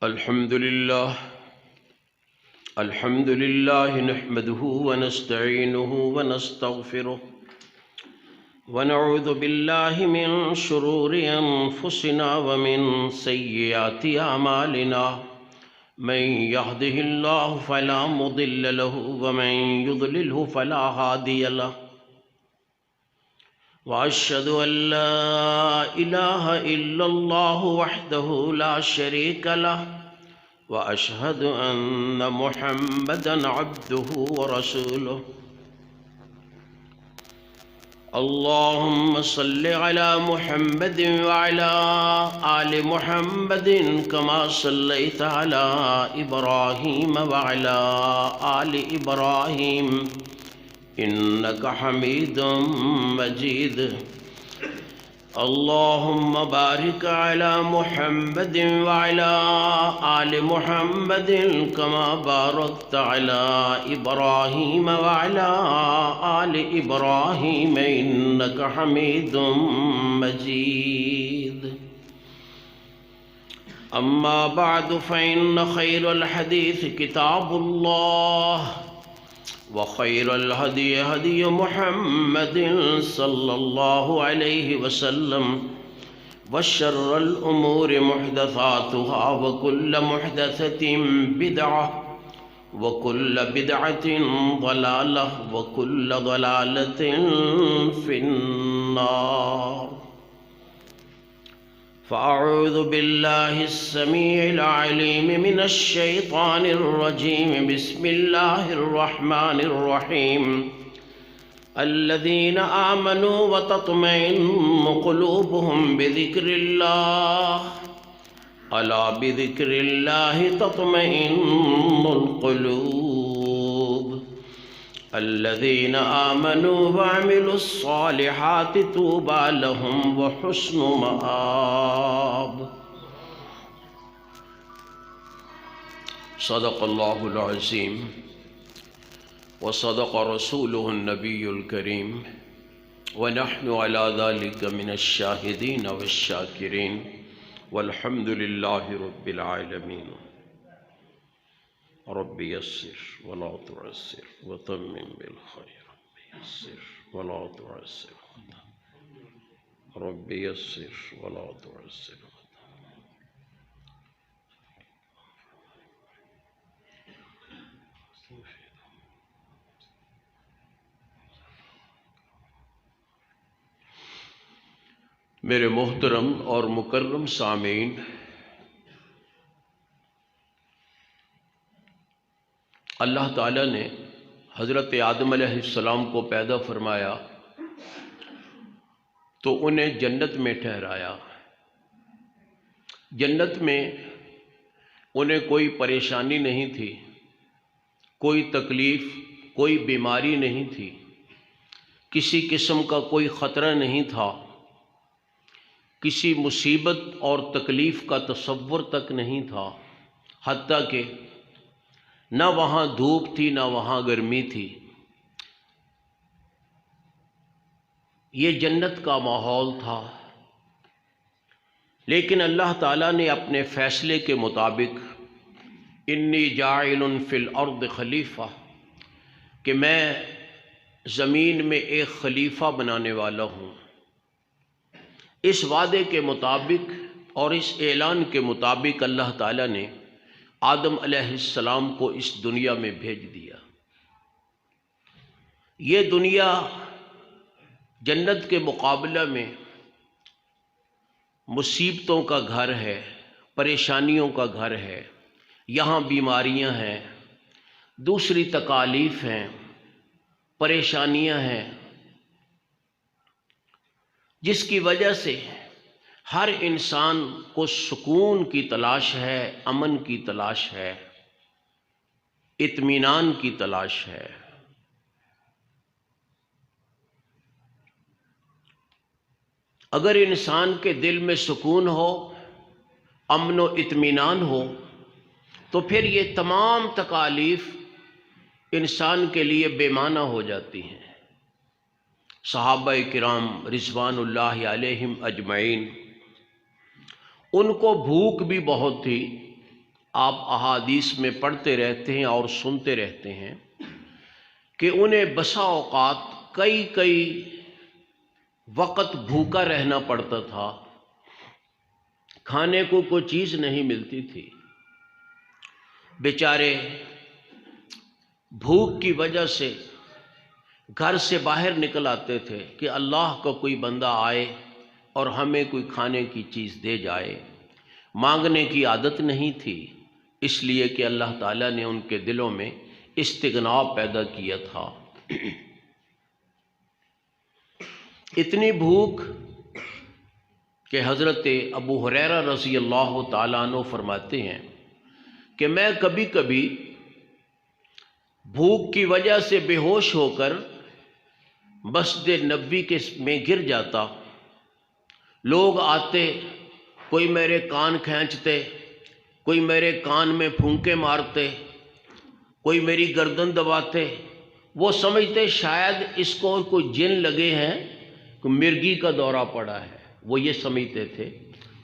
الحمد لله نحمده ونستعينه ونستغفره ونعوذ بالله من شرور أنفسنا ومن سيئات أعمالنا من يهده الله فلا مضل له ومن يضلله فلا هادي له وأشهد أن لا إله إلا الله وحده لا شريك له وأشهد أن محمدًا عبده ورسوله اللهم صل على محمد وعلى آل محمد كما صليت على إبراهيم وعلى آل إبراهيم إنك حميد مجيد اللهم بارك على محمد وعلى آل محمد كما باركت على إبراهيم وعلى آل إبراهيم إنك حميد مجيد أما بعد فإن خير الحديث كتاب الله وخير الهدي هدي محمد صلى الله عليه وسلم وشر الأمور محدثاتها وكل محدثة بدعة وكل بدعة ضلالة وكل ضلالة في النار فأعوذ بالله السميع العليم من الشيطان الرجيم بسم الله الرحمن الرحيم الذين آمنوا وتطمئن قلوبهم بذكر الله ألا بذكر الله تطمئن القلوب الذين آمنوا وعملوا الصالحات طوبى لهم وحسن مآب صدق الله العظيم وصدق رسوله النبي الكريم ونحن على ذلك من الشاهدين والشاكرين والحمد لله رب العالمين رب يسر ولا تعسر وتمم بالخير رب يسر ولا تعسر رب يسر ولا تعسر میرے محترم اور مکرم سامعین، اللہ تعالیٰ نے حضرت آدم علیہ السلام کو پیدا فرمایا تو انہیں جنت میں ٹھہرایا۔ جنت میں انہیں کوئی پریشانی نہیں تھی، کوئی تکلیف، کوئی بیماری نہیں تھی، کسی قسم کا کوئی خطرہ نہیں تھا، کسی مصیبت اور تکلیف کا تصور تک نہیں تھا، حتیٰ کہ نہ وہاں دھوپ تھی نہ وہاں گرمی تھی۔ یہ جنت کا ماحول تھا، لیکن اللہ تعالیٰ نے اپنے فیصلے کے مطابق انی جاعل فی الارض خلیفہ کہ میں زمین میں ایک خلیفہ بنانے والا ہوں، اس وعدے کے مطابق اور اس اعلان کے مطابق اللہ تعالیٰ نے آدم علیہ السلام کو اس دنیا میں بھیج دیا۔ یہ دنیا جنت کے مقابلہ میں مصیبتوں کا گھر ہے، پریشانیوں کا گھر ہے، یہاں بیماریاں ہیں، دوسری تکالیف ہیں، پریشانیاں ہیں، جس کی وجہ سے ہر انسان کو سکون کی تلاش ہے، امن کی تلاش ہے، اطمینان کی تلاش ہے۔ اگر انسان کے دل میں سکون ہو، امن و اطمینان ہو، تو پھر یہ تمام تکالیف انسان کے لیے بے معنی ہو جاتی ہیں۔ صحابہ کرام رضوان اللہ علیہم اجمعین، ان کو بھوک بھی بہت تھی، آپ احادیث میں پڑھتے رہتے ہیں اور سنتے رہتے ہیں کہ انہیں بسا اوقات کئی وقت بھوکا رہنا پڑتا تھا، کھانے کو کوئی چیز نہیں ملتی تھی، بیچارے بھوک کی وجہ سے گھر سے باہر نکل آتے تھے کہ اللہ کا کوئی بندہ آئے اور ہمیں کوئی کھانے کی چیز دے جائے۔ مانگنے کی عادت نہیں تھی، اس لیے کہ اللہ تعالیٰ نے ان کے دلوں میں استغنا پیدا کیا تھا۔ اتنی بھوک کہ حضرت ابو ہریرہ رضی اللہ تعالیٰ عنہ فرماتے ہیں کہ میں کبھی کبھی بھوک کی وجہ سے بے ہوش ہو کر مسجد نبوی میں گر جاتا، لوگ آتے، کوئی میرے کان کھینچتے، کوئی میرے کان میں پھونکے مارتے، کوئی میری گردن دباتے، وہ سمجھتے شاید اس کو کوئی جن لگے ہیں، کوئی مرگی کا دورہ پڑا ہے، وہ یہ سمجھتے تھے۔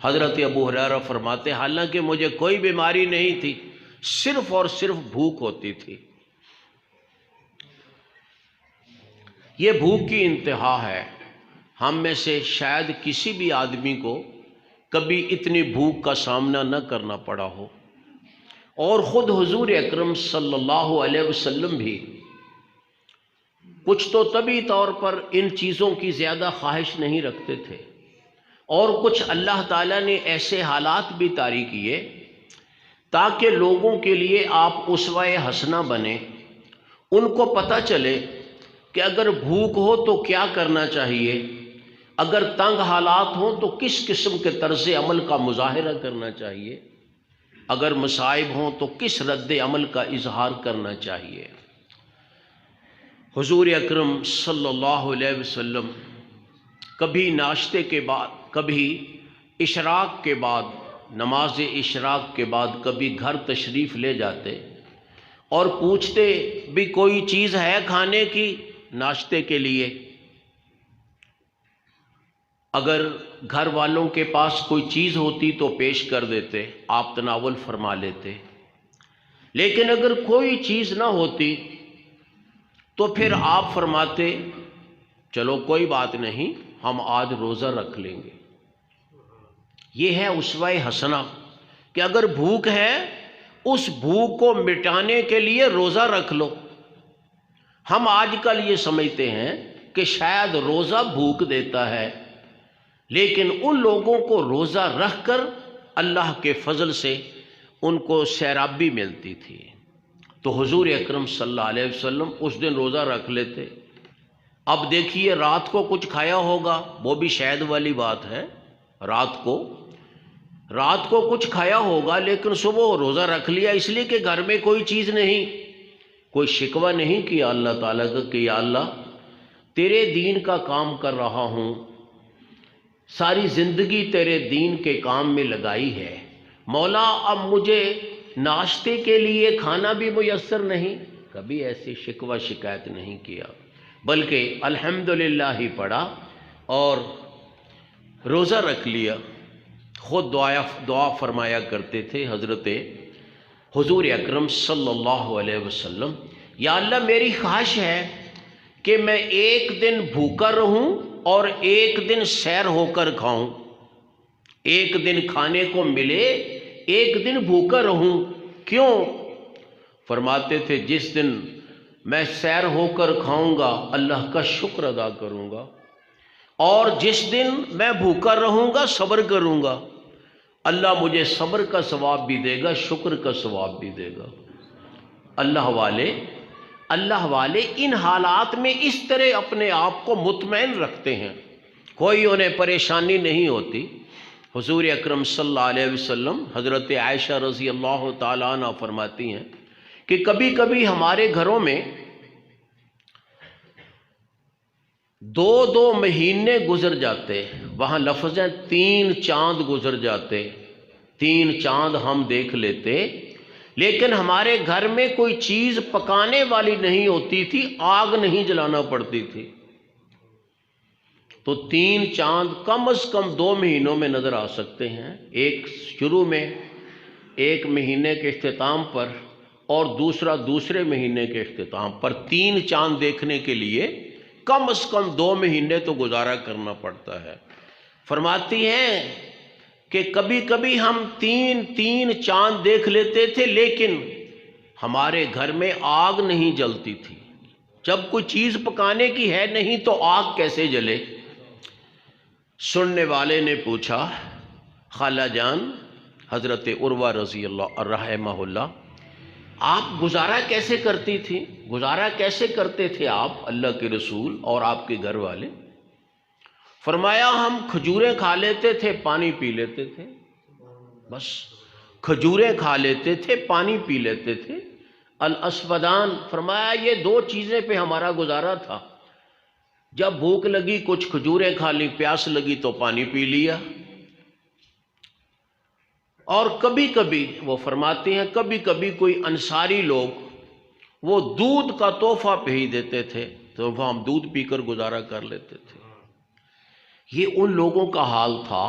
حضرت ابو ہریرہ فرماتے حالانکہ مجھے کوئی بیماری نہیں تھی، صرف اور صرف بھوک ہوتی تھی۔ یہ بھوک کی انتہا ہے۔ ہم میں سے شاید کسی بھی آدمی کو کبھی اتنی بھوک کا سامنا نہ کرنا پڑا ہو، اور خود حضور اکرم صلی اللہ علیہ وسلم بھی کچھ تو طبعی طور پر ان چیزوں کی زیادہ خواہش نہیں رکھتے تھے، اور کچھ اللہ تعالیٰ نے ایسے حالات بھی طاری کیے تاکہ لوگوں کے لیے آپ اسوہ حسنہ بنیں، ان کو پتہ چلے کہ اگر بھوک ہو تو کیا کرنا چاہیے، اگر تنگ حالات ہوں تو کس قسم کے طرز عمل کا مظاہرہ کرنا چاہیے، اگر مصائب ہوں تو کس رد عمل کا اظہار کرنا چاہیے۔ حضور اکرم صلی اللہ علیہ وسلم کبھی ناشتے کے بعد، کبھی اشراق کے بعد، نماز اشراق کے بعد کبھی گھر تشریف لے جاتے اور پوچھتے بھی کوئی چیز ہے کھانے کی ناشتے کے لیے۔ اگر گھر والوں کے پاس کوئی چیز ہوتی تو پیش کر دیتے، آپ تناول فرما لیتے، لیکن اگر کوئی چیز نہ ہوتی تو پھر آپ فرماتے چلو کوئی بات نہیں، ہم آج روزہ رکھ لیں گے۔ یہ ہے اسوہ حسنہ کہ اگر بھوک ہے اس بھوک کو مٹانے کے لیے روزہ رکھ لو۔ ہم آج کل یہ سمجھتے ہیں کہ شاید روزہ بھوک دیتا ہے، لیکن ان لوگوں کو روزہ رکھ کر اللہ کے فضل سے ان کو سیرابی ملتی تھی۔ تو حضور اکرم صلی اللہ علیہ وسلم اس دن روزہ رکھ لیتے۔ اب دیکھیے رات کو کچھ کھایا ہوگا، وہ بھی شاید والی بات ہے، رات کو کچھ کھایا ہوگا لیکن صبح روزہ رکھ لیا اس لیے کہ گھر میں کوئی چیز نہیں، کوئی شکوہ نہیں کیا اللہ تعالیٰ کا کہ یا اللہ تیرے دین کا کام کر رہا ہوں، ساری زندگی تیرے دین کے کام میں لگائی ہے، مولا اب مجھے ناشتے کے لیے کھانا بھی میسر نہیں، کبھی ایسی شکوہ شکایت نہیں کیا، بلکہ الحمدللہ ہی پڑھا اور روزہ رکھ لیا۔ خود دعا فرمایا کرتے تھے حضرت حضور اکرم صلی اللہ علیہ وسلم، یا اللہ میری خواہش ہے کہ میں ایک دن بھوکا رہوں اور ایک دن سیر ہو کر کھاؤں، ایک دن کھانے کو ملے ایک دن بھوکا رہوں۔ کیوں؟ فرماتے تھے جس دن میں سیر ہو کر کھاؤں گا اللہ کا شکر ادا کروں گا، اور جس دن میں بھوکا رہوں گا صبر کروں گا، اللہ مجھے صبر کا ثواب بھی دے گا، شکر کا ثواب بھی دے گا۔ اللہ والے ان حالات میں اس طرح اپنے آپ کو مطمئن رکھتے ہیں، کوئی انہیں پریشانی نہیں ہوتی۔ حضور اکرم صلی اللہ علیہ وسلم حضرت عائشہ رضی اللہ تعالیٰ عنہ فرماتی ہیں کہ کبھی کبھی ہمارے گھروں میں 2 مہینے گزر جاتے، وہاں لفظ ہے 3 چاند گزر جاتے، 3 چاند ہم دیکھ لیتے، لیکن ہمارے گھر میں کوئی چیز پکانے والی نہیں ہوتی تھی، آگ نہیں جلانا پڑتی تھی۔ تو 3 چاند کم از کم 2 مہینوں میں نظر آ سکتے ہیں، ایک شروع میں ایک مہینے کے اختتام پر اور دوسرا دوسرے مہینے کے اختتام پر 3 چاند دیکھنے کے لیے کم از کم 2 مہینے تو گزارا کرنا پڑتا ہے۔ فرماتی ہیں کہ کبھی کبھی ہم 3 چاند دیکھ لیتے تھے، لیکن ہمارے گھر میں آگ نہیں جلتی تھی۔ جب کوئی چیز پکانے کی ہے نہیں تو آگ کیسے جلے؟ سننے والے نے پوچھا، خالہ جان حضرت عروہ رضی اللہ رحمہ اللہ، آپ گزارا کیسے کرتی تھی؟ گزارا کیسے کرتے تھے آپ اللہ کے رسول اور آپ کے گھر والے؟ فرمایا ہم کھجوریں کھا لیتے تھے، پانی پی لیتے تھے، بس کھجوریں کھا لیتے تھے، پانی پی لیتے تھے۔ الاسودان، فرمایا یہ 2 چیزیں پہ ہمارا گزارا تھا، جب بھوک لگی کچھ کھجوریں کھا لی، پیاس لگی تو پانی پی لیا۔ اور کبھی کبھی وہ فرماتے ہیں کبھی کبھی کوئی انصاری لوگ وہ دودھ کا تحفہ بھیج دیتے تھے تو وہ ہم دودھ پی کر گزارا کر لیتے تھے۔ یہ ان لوگوں کا حال تھا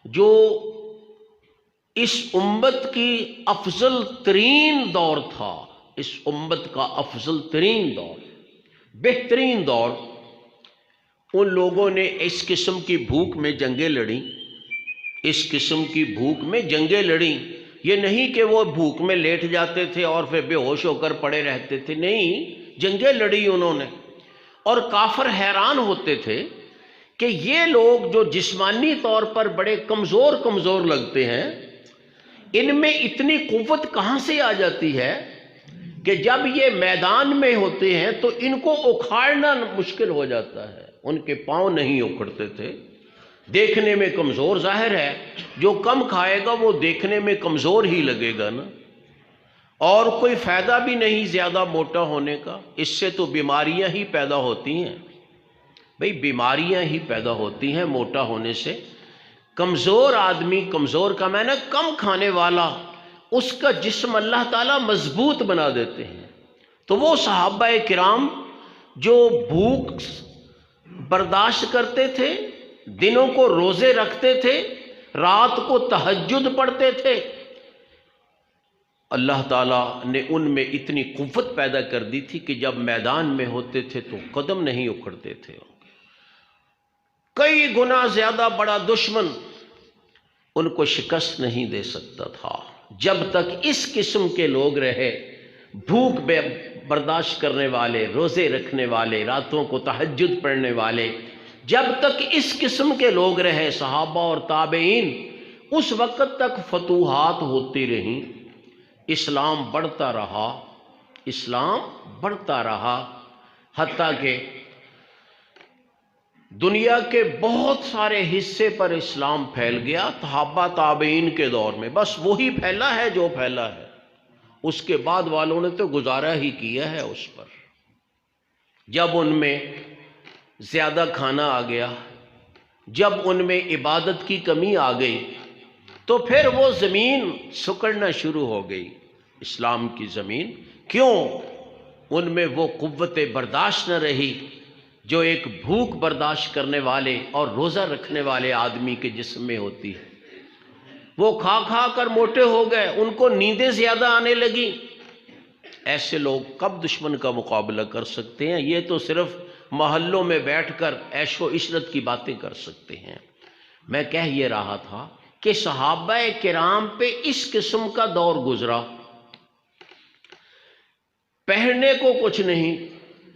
جو اس امت کی افضل ترین دور تھا، اس امت کا افضل ترین دور، بہترین دور۔ ان لوگوں نے اس قسم کی بھوک میں جنگیں لڑیں، اس قسم کی بھوک میں جنگیں لڑیں۔ یہ نہیں کہ وہ بھوک میں لیٹ جاتے تھے اور پھر بے ہوش ہو کر پڑے رہتے تھے، نہیں، جنگیں لڑی انہوں نے۔ اور کافر حیران ہوتے تھے کہ یہ لوگ جو جسمانی طور پر بڑے کمزور لگتے ہیں، ان میں اتنی قوت کہاں سے آ جاتی ہے کہ جب یہ میدان میں ہوتے ہیں تو ان کو اکھاڑنا مشکل ہو جاتا ہے۔ ان کے پاؤں نہیں اکھڑتے تھے۔ دیکھنے میں کمزور ظاہر ہے، جو کم کھائے گا وہ دیکھنے میں کمزور ہی لگے گا نا، اور کوئی فائدہ بھی نہیں زیادہ موٹا ہونے کا، اس سے تو بیماریاں ہی پیدا ہوتی ہیں۔ بھئی بیماریاں ہی پیدا ہوتی ہیں موٹا ہونے سے۔ کمزور آدمی، کمزور کا معنی کم کھانے والا، اس کا جسم اللہ تعالیٰ مضبوط بنا دیتے ہیں۔ تو وہ صحابہ کرام جو بھوک برداشت کرتے تھے، دنوں کو روزے رکھتے تھے، رات کو تہجد پڑھتے تھے، اللہ تعالیٰ نے ان میں اتنی قوت پیدا کر دی تھی کہ جب میدان میں ہوتے تھے تو قدم نہیں اکھڑتے تھے۔ کئی گنا زیادہ بڑا دشمن ان کو شکست نہیں دے سکتا تھا جب تک اس قسم کے لوگ رہے، بھوک برداشت کرنے والے، روزے رکھنے والے، راتوں کو تہجد پڑھنے والے، جب تک اس قسم کے لوگ رہے صحابہ اور تابعین، اس وقت تک فتوحات ہوتی رہیں، اسلام بڑھتا رہا، اسلام بڑھتا رہا، حتیٰ کہ دنیا کے بہت سارے حصے پر اسلام پھیل گیا صحابہ تابعین کے دور میں۔ بس وہی پھیلا ہے جو پھیلا ہے، اس کے بعد والوں نے تو گزارا ہی کیا ہے اس پر۔ جب ان میں زیادہ کھانا آ گیا، جب ان میں عبادت کی کمی آ گئی، تو پھر وہ زمین سکڑنا شروع ہو گئی، اسلام کی زمین۔ کیوں؟ ان میں وہ قوت برداشت نہ رہی جو ایک بھوک برداشت کرنے والے اور روزہ رکھنے والے آدمی کے جسم میں ہوتی ہے۔ وہ کھا کھا کر موٹے ہو گئے، ان کو نیندیں زیادہ آنے لگی۔ ایسے لوگ کب دشمن کا مقابلہ کر سکتے ہیں؟ یہ تو صرف محلوں میں بیٹھ کر عیش و عشرت کی باتیں کر سکتے ہیں۔ میں کہہ یہ رہا تھا کہ صحابہ کرام پہ اس قسم کا دور گزرا، پہننے کو کچھ نہیں،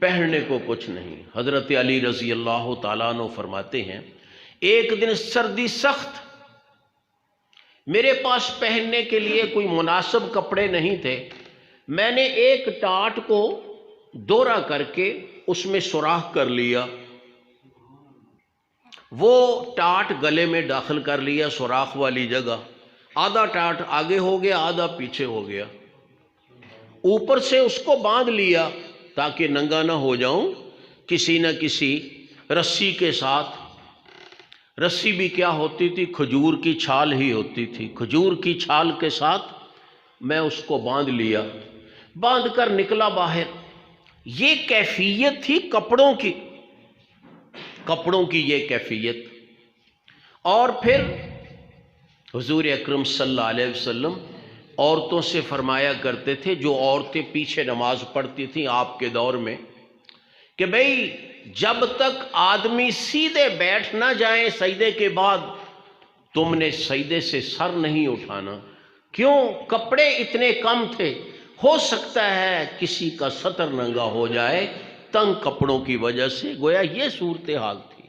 پہننے کو کچھ نہیں۔ حضرت علی رضی اللہ تعالیٰ عنہ فرماتے ہیں ایک دن سردی سخت، میرے پاس پہننے کے لیے کوئی مناسب کپڑے نہیں تھے، میں نے ایک ٹاٹ کو دورہ کر کے اس میں سوراخ کر لیا، وہ ٹاٹ گلے میں داخل کر لیا سوراخ والی جگہ، آدھا ٹاٹ آگے ہو گیا آدھا پیچھے ہو گیا، اوپر سے اس کو باندھ لیا تاکہ ننگا نہ ہو جاؤں، کسی نہ کسی رسی کے ساتھ۔ رسی بھی کیا ہوتی تھی؟ کھجور کی چھال ہی ہوتی تھی، کھجور کی چھال کے ساتھ میں اس کو باندھ لیا، باندھ کر نکلا باہر۔ یہ کیفیت تھی کپڑوں کی، کپڑوں کی یہ کیفیت۔ اور پھر حضور اکرم صلی اللہ علیہ وسلم عورتوں سے فرمایا کرتے تھے، جو عورتیں پیچھے نماز پڑھتی تھیں آپ کے دور میں، کہ بھئی جب تک آدمی سیدھے بیٹھ نہ جائیں سجدے کے بعد، تم نے سجدے سے سر نہیں اٹھانا۔ کیوں؟ کپڑے اتنے کم تھے، ہو سکتا ہے کسی کا سطر ننگا ہو جائے، تنگ کپڑوں کی وجہ سے۔ گویا یہ صورتحال تھی،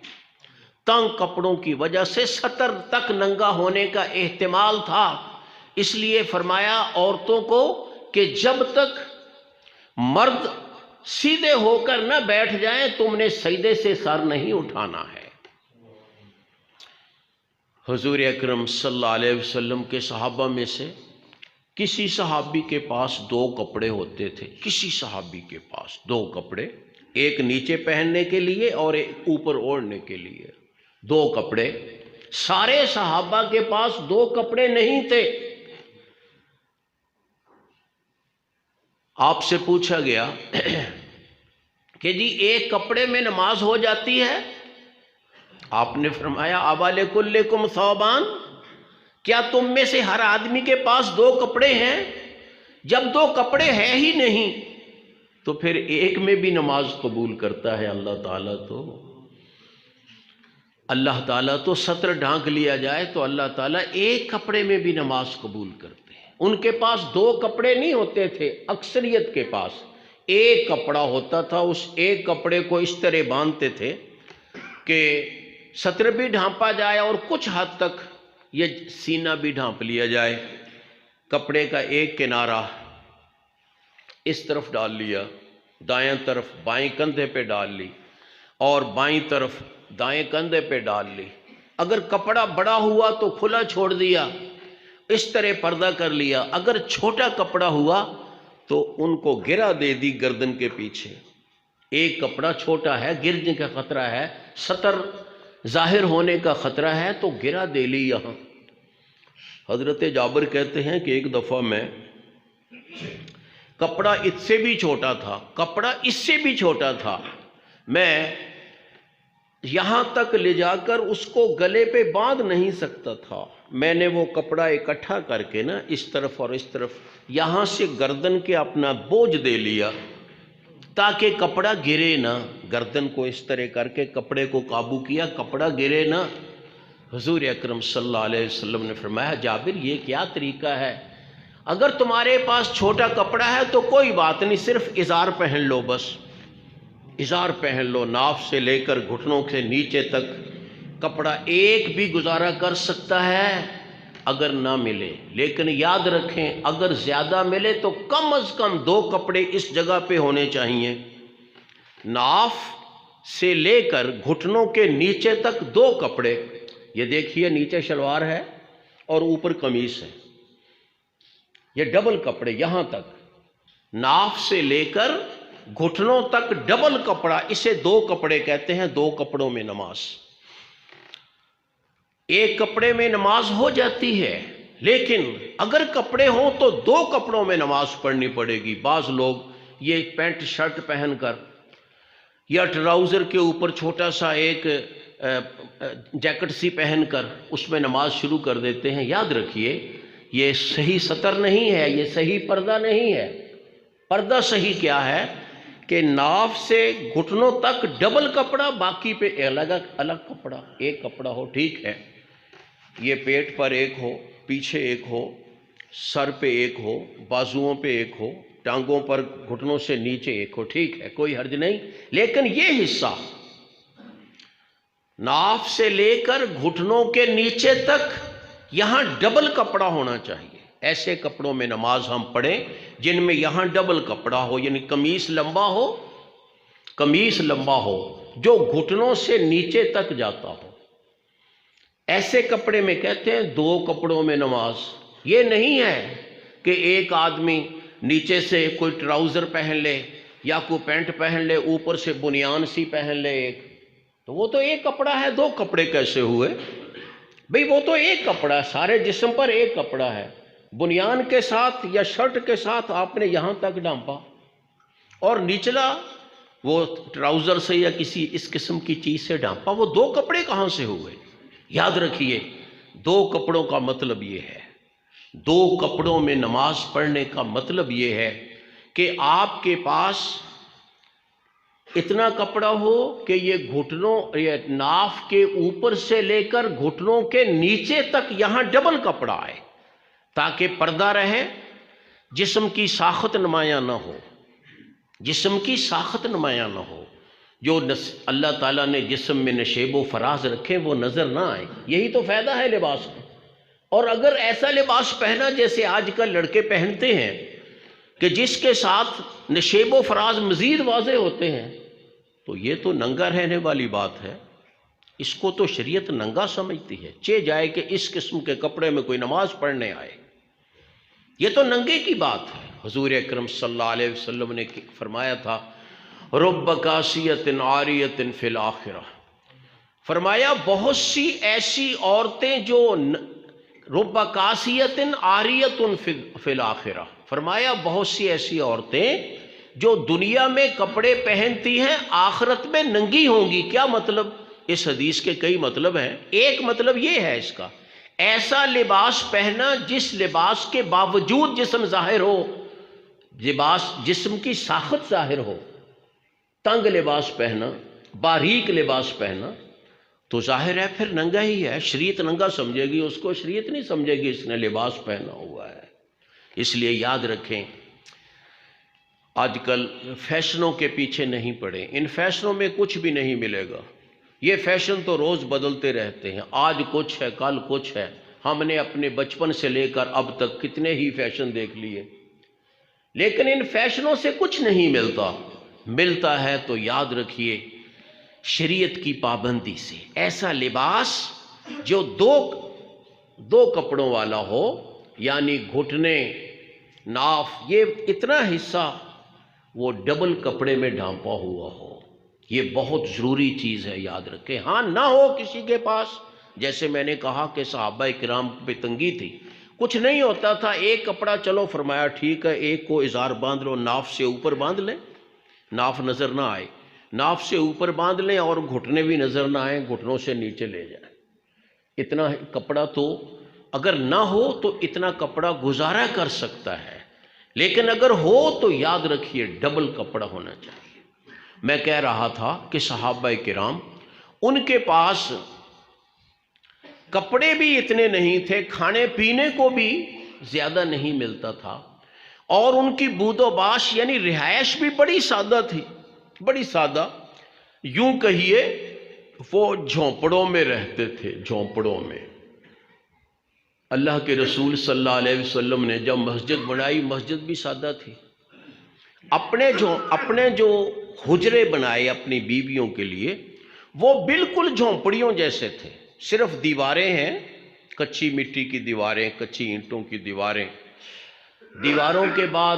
تنگ کپڑوں کی وجہ سے سطر تک ننگا ہونے کا احتمال تھا۔ اس لیے فرمایا عورتوں کو کہ جب تک مرد سیدھے ہو کر نہ بیٹھ جائیں، تم نے سجدے سے سر نہیں اٹھانا ہے۔ حضور اکرم صلی اللہ علیہ وسلم کے صحابہ میں سے کسی صحابی کے پاس 2 کپڑے ہوتے تھے، کسی صحابی کے پاس 2 کپڑے، ایک نیچے پہننے کے لیے اور ایک اوپر اوڑھنے کے لیے، 2 کپڑے۔ سارے صحابہ کے پاس 2 کپڑے نہیں تھے۔ آپ سے پوچھا گیا کہ جی ایک کپڑے میں نماز ہو جاتی ہے؟ آپ نے فرمایا اَوَلِكُلِّكُمْ ثَوْبَانِ، کیا تم میں سے ہر آدمی کے پاس 2 کپڑے ہیں؟ جب 2 کپڑے ہیں ہی نہیں تو پھر ایک میں بھی نماز قبول کرتا ہے اللہ تعالیٰ تو سطر ڈھانک لیا جائے تو اللہ تعالیٰ ایک کپڑے میں بھی نماز قبول کرتے ہیں۔ ان کے پاس 2 کپڑے نہیں ہوتے تھے، اکثریت کے پاس ایک کپڑا ہوتا تھا۔ اس ایک کپڑے کو اس طرح باندھتے تھے کہ سطر بھی ڈھانپا جائے اور کچھ حد تک یہ سینہ بھی ڈھانپ لیا جائے۔ کپڑے کا ایک کنارہ اس طرف ڈال لیا، دائیں طرف بائیں کندھے پہ ڈال لی، اور بائیں طرف دائیں کندھے پہ ڈال لی۔ اگر کپڑا بڑا ہوا تو کھلا چھوڑ دیا، اس طرح پردہ کر لیا۔ اگر چھوٹا کپڑا ہوا تو ان کو گرہ دے دی گردن کے پیچھے۔ ایک کپڑا چھوٹا ہے، گرنے کا خطرہ ہے، سطر ظاہر ہونے کا خطرہ ہے، تو گرہ دے لی یہاں۔ حضرت جابر کہتے ہیں کہ ایک دفعہ میں کپڑا اس سے بھی چھوٹا تھا، کپڑا اس سے بھی چھوٹا تھا، میں یہاں تک لے جا کر اس کو گلے پہ باندھ نہیں سکتا تھا۔ میں نے وہ کپڑا اکٹھا کر کے نا اس طرف اور اس طرف یہاں سے گردن کے اپنا بوجھ دے لیا تاکہ کپڑا گرے نہ۔ گردن کو اس طرح کر کے کپڑے کو قابو کیا، کپڑا گرے نہ۔ حضور اکرم صلی اللہ علیہ وسلم نے فرمایا جابر یہ کیا طریقہ ہے؟ اگر تمہارے پاس چھوٹا کپڑا ہے تو کوئی بات نہیں، صرف ازار پہن لو، بس ازار پہن لو، ناف سے لے کر گھٹنوں کے نیچے تک کپڑا ایک بھی گزارا کر سکتا ہے اگر نہ ملے۔ لیکن یاد رکھیں اگر زیادہ ملے تو کم از کم 2 کپڑے اس جگہ پہ ہونے چاہیے۔ ناف سے لے کر گھٹنوں کے نیچے تک 2 کپڑے۔ یہ دیکھیے نیچے شلوار ہے اور اوپر قمیص ہے، یہ ڈبل کپڑے یہاں تک، ناف سے لے کر گھٹنوں تک ڈبل کپڑا، اسے 2 کپڑے کہتے ہیں۔ 2 کپڑوں میں نماز، ایک کپڑے میں نماز ہو جاتی ہے، لیکن اگر کپڑے ہوں تو 2 کپڑوں میں نماز پڑھنی پڑے گی۔ بعض لوگ یہ پینٹ شرٹ پہن کر یا ٹراؤزر کے اوپر چھوٹا سا ایک جیکٹ سی پہن کر اس میں نماز شروع کر دیتے ہیں۔ یاد رکھیے یہ صحیح سطر نہیں ہے، یہ صحیح پردہ نہیں ہے۔ پردہ صحیح کیا ہے کہ ناف سے گھٹنوں تک ڈبل کپڑا، باقی پہ الگ کپڑا، ایک کپڑا ہو، ٹھیک ہے۔ یہ پیٹ پر ایک ہو، پیچھے ایک ہو، سر پہ ایک ہو، بازوؤں پہ ایک ہو، ٹانگوں پر گھٹنوں سے نیچے ایک ہو، ٹھیک ہے، کوئی حرج نہیں۔ لیکن یہ حصہ ناف سے لے کر گھٹنوں کے نیچے تک یہاں ڈبل کپڑا ہونا چاہیے۔ ایسے کپڑوں میں نماز ہم پڑھیں جن میں یہاں ڈبل کپڑا ہو، یعنی قمیص لمبا ہو، قمیص لمبا ہو جو گھٹنوں سے نیچے تک جاتا ہو۔ ایسے کپڑے میں کہتے ہیں 2 کپڑوں میں نماز۔ یہ نہیں ہے کہ ایک آدمی نیچے سے کوئی ٹراؤزر پہن لے یا کوئی پینٹ پہن لے، اوپر سے بنیان سی پہن لے ایک، تو وہ تو ایک کپڑا ہے، 2 کپڑے کیسے ہوئے؟ بھئی وہ تو ایک کپڑا ہے، سارے جسم پر ایک کپڑا ہے، بنیان کے ساتھ یا شرٹ کے ساتھ آپ نے یہاں تک ڈھانپا اور نچلا وہ ٹراؤزر سے یا کسی اس قسم کی چیز سے ڈھانپا، وہ 2 کپڑے کہاں سے ہوئے؟ یاد رکھیے 2 کپڑوں کا مطلب یہ ہے دو کپڑوں میں نماز پڑھنے کا مطلب یہ ہے کہ آپ کے پاس اتنا کپڑا ہو کہ یہ گھٹنوں یا ناف کے اوپر سے لے کر گھٹنوں کے نیچے تک یہاں ڈبل کپڑا آئے، تاکہ پردہ رہے، جسم کی ساخت نمایاں نہ ہو، جسم کی ساخت نمایاں نہ ہو، جو اللہ تعالیٰ نے جسم میں نشیب و فراز رکھے وہ نظر نہ آئے۔ یہی تو فائدہ ہے لباس کا۔ اور اگر ایسا لباس پہنا جیسے آج کل لڑکے پہنتے ہیں کہ جس کے ساتھ نشیب و فراز مزید واضح ہوتے ہیں، تو یہ تو ننگا رہنے والی بات ہے۔ اس کو تو شریعت ننگا سمجھتی ہے، چہ جائے کہ اس قسم کے کپڑے میں کوئی نماز پڑھنے آئے، یہ تو ننگے کی بات ہے۔ حضور اکرم صلی اللہ علیہ وسلم نے فرمایا تھا رب کاسیۃ عاریۃ فی الآخرہ، فرمایا بہت سی ایسی عورتیں جو رب کاسیۃ عاریۃ فی الآخرہ، فرمایا بہت سی ایسی عورتیں جو دنیا میں کپڑے پہنتی ہیں آخرت میں ننگی ہوں گی۔ کیا مطلب؟ اس حدیث کے کئی مطلب ہیں، ایک مطلب یہ ہے اس کا، ایسا لباس پہنا جس لباس کے باوجود جسم ظاہر ہو، لباس جسم کی ساخت ظاہر ہو۔ تنگ لباس پہنا، باریک لباس پہنا تو ظاہر ہے پھر ننگا ہی ہے، شریعت ننگا سمجھے گی اس کو، شریعت نہیں سمجھے گی اس نے لباس پہنا ہوا ہے۔ اس لیے یاد رکھیں، آج کل فیشنوں کے پیچھے نہیں پڑے، ان فیشنوں میں کچھ بھی نہیں ملے گا۔ یہ فیشن تو روز بدلتے رہتے ہیں، آج کچھ ہے کل کچھ ہے۔ ہم نے اپنے بچپن سے لے کر اب تک کتنے ہی فیشن دیکھ لیے، لیکن ان فیشنوں سے کچھ نہیں ملتا۔ ملتا ہے تو یاد رکھیے شریعت کی پابندی سے، ایسا لباس جو دو کپڑوں والا ہو، یعنی گھٹنے، ناف، یہ اتنا حصہ وہ ڈبل کپڑے میں ڈھانپا ہوا ہو۔ یہ بہت ضروری چیز ہے، یاد رکھیں۔ ہاں نہ ہو کسی کے پاس، جیسے میں نے کہا کہ صحابہ کرام پہ تنگی تھی، کچھ نہیں ہوتا تھا، ایک کپڑا چلو فرمایا ٹھیک ہے، ایک کو ازار باندھ لو، ناف سے اوپر باندھ لیں، ناف نظر نہ آئے، ناف سے اوپر باندھ لیں اور گھٹنے بھی نظر نہ آئیں، گھٹنوں سے نیچے لے جائیں۔ اتنا کپڑا تو اگر نہ ہو تو اتنا کپڑا گزارا کر سکتا ہے، لیکن اگر ہو تو یاد رکھیے ڈبل کپڑا ہونا چاہیے۔ میں کہہ رہا تھا کہ صحابہ کرام ان کے پاس کپڑے بھی اتنے نہیں تھے، کھانے پینے کو بھی زیادہ نہیں ملتا تھا، اور ان کی بود و باش یعنی رہائش بھی بڑی سادہ تھی، بڑی سادہ، یوں کہیے وہ جھونپڑوں میں رہتے تھے، جھونپڑوں میں۔ اللہ کے رسول صلی اللہ علیہ وسلم نے جب مسجد بنائی، مسجد بھی سادہ تھی۔ اپنے جو حجرے بنائے اپنی بیویوں کے لیے، وہ بالکل جھونپڑیوں جیسے تھے، صرف دیواریں ہیں، کچی مٹی کی دیواریں، کچی اینٹوں کی دیواریں، دیواروں کے بعد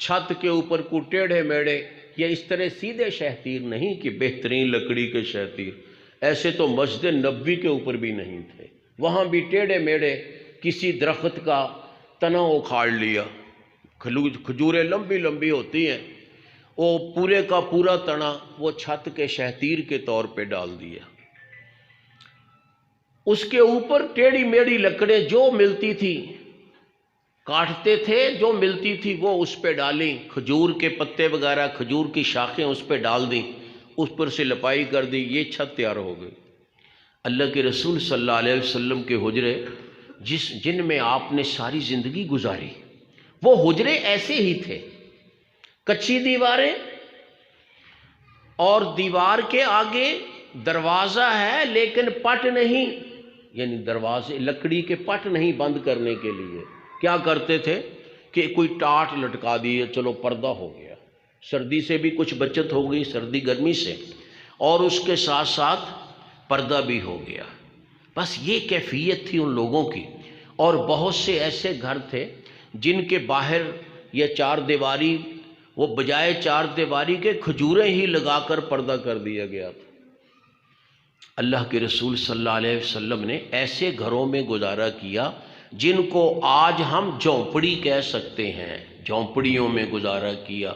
چھت کے اوپر کو ٹیڑھے میڑے، یا اس طرح سیدھے شہتیر نہیں کہ بہترین لکڑی کے شہتیر، ایسے تو مسجد نبوی کے اوپر بھی نہیں تھے، وہاں بھی ٹیڑھے میڑے، کسی درخت کا تنا اکھاڑ لیا، کھجوریں لمبی لمبی ہوتی ہیں، وہ پورے کا پورا تنا وہ چھت کے شہتیر کے طور پہ ڈال دیا، اس کے اوپر ٹیڑھی میڑھی لکڑیں جو ملتی تھی کاٹتے تھے، جو ملتی تھی وہ اس پہ ڈالیں، کھجور کے پتے وغیرہ، کھجور کی شاخیں اس پہ ڈال دیں، اس پر سے لپائی کر دی، یہ چھت تیار ہو گئی۔ اللہ کے رسول صلی اللہ علیہ وسلم کے حجرے جن میں آپ نے ساری زندگی گزاری، وہ حجرے ایسے ہی تھے، کچی دیواریں، اور دیوار کے آگے دروازہ ہے لیکن پٹ نہیں، یعنی دروازے لکڑی کے پٹ نہیں بند کرنے کے لیے۔ کیا کرتے تھے کہ کوئی ٹاٹ لٹکا دی، چلو پردہ ہو گیا، سردی سے بھی کچھ بچت ہو گئی، سردی گرمی سے، اور اس کے ساتھ ساتھ پردہ بھی ہو گیا۔ بس یہ کیفیت تھی ان لوگوں کی۔ اور بہت سے ایسے گھر تھے جن کے باہر یا چار دیواری، وہ بجائے چار دیواری کے کھجوریں ہی لگا کر پردہ کر دیا گیا تھا۔ اللہ کے رسول صلی اللہ علیہ وسلم نے ایسے گھروں میں گزارا کیا جن کو آج ہم جھونپڑی کہہ سکتے ہیں، جھونپڑیوں میں گزارا کیا۔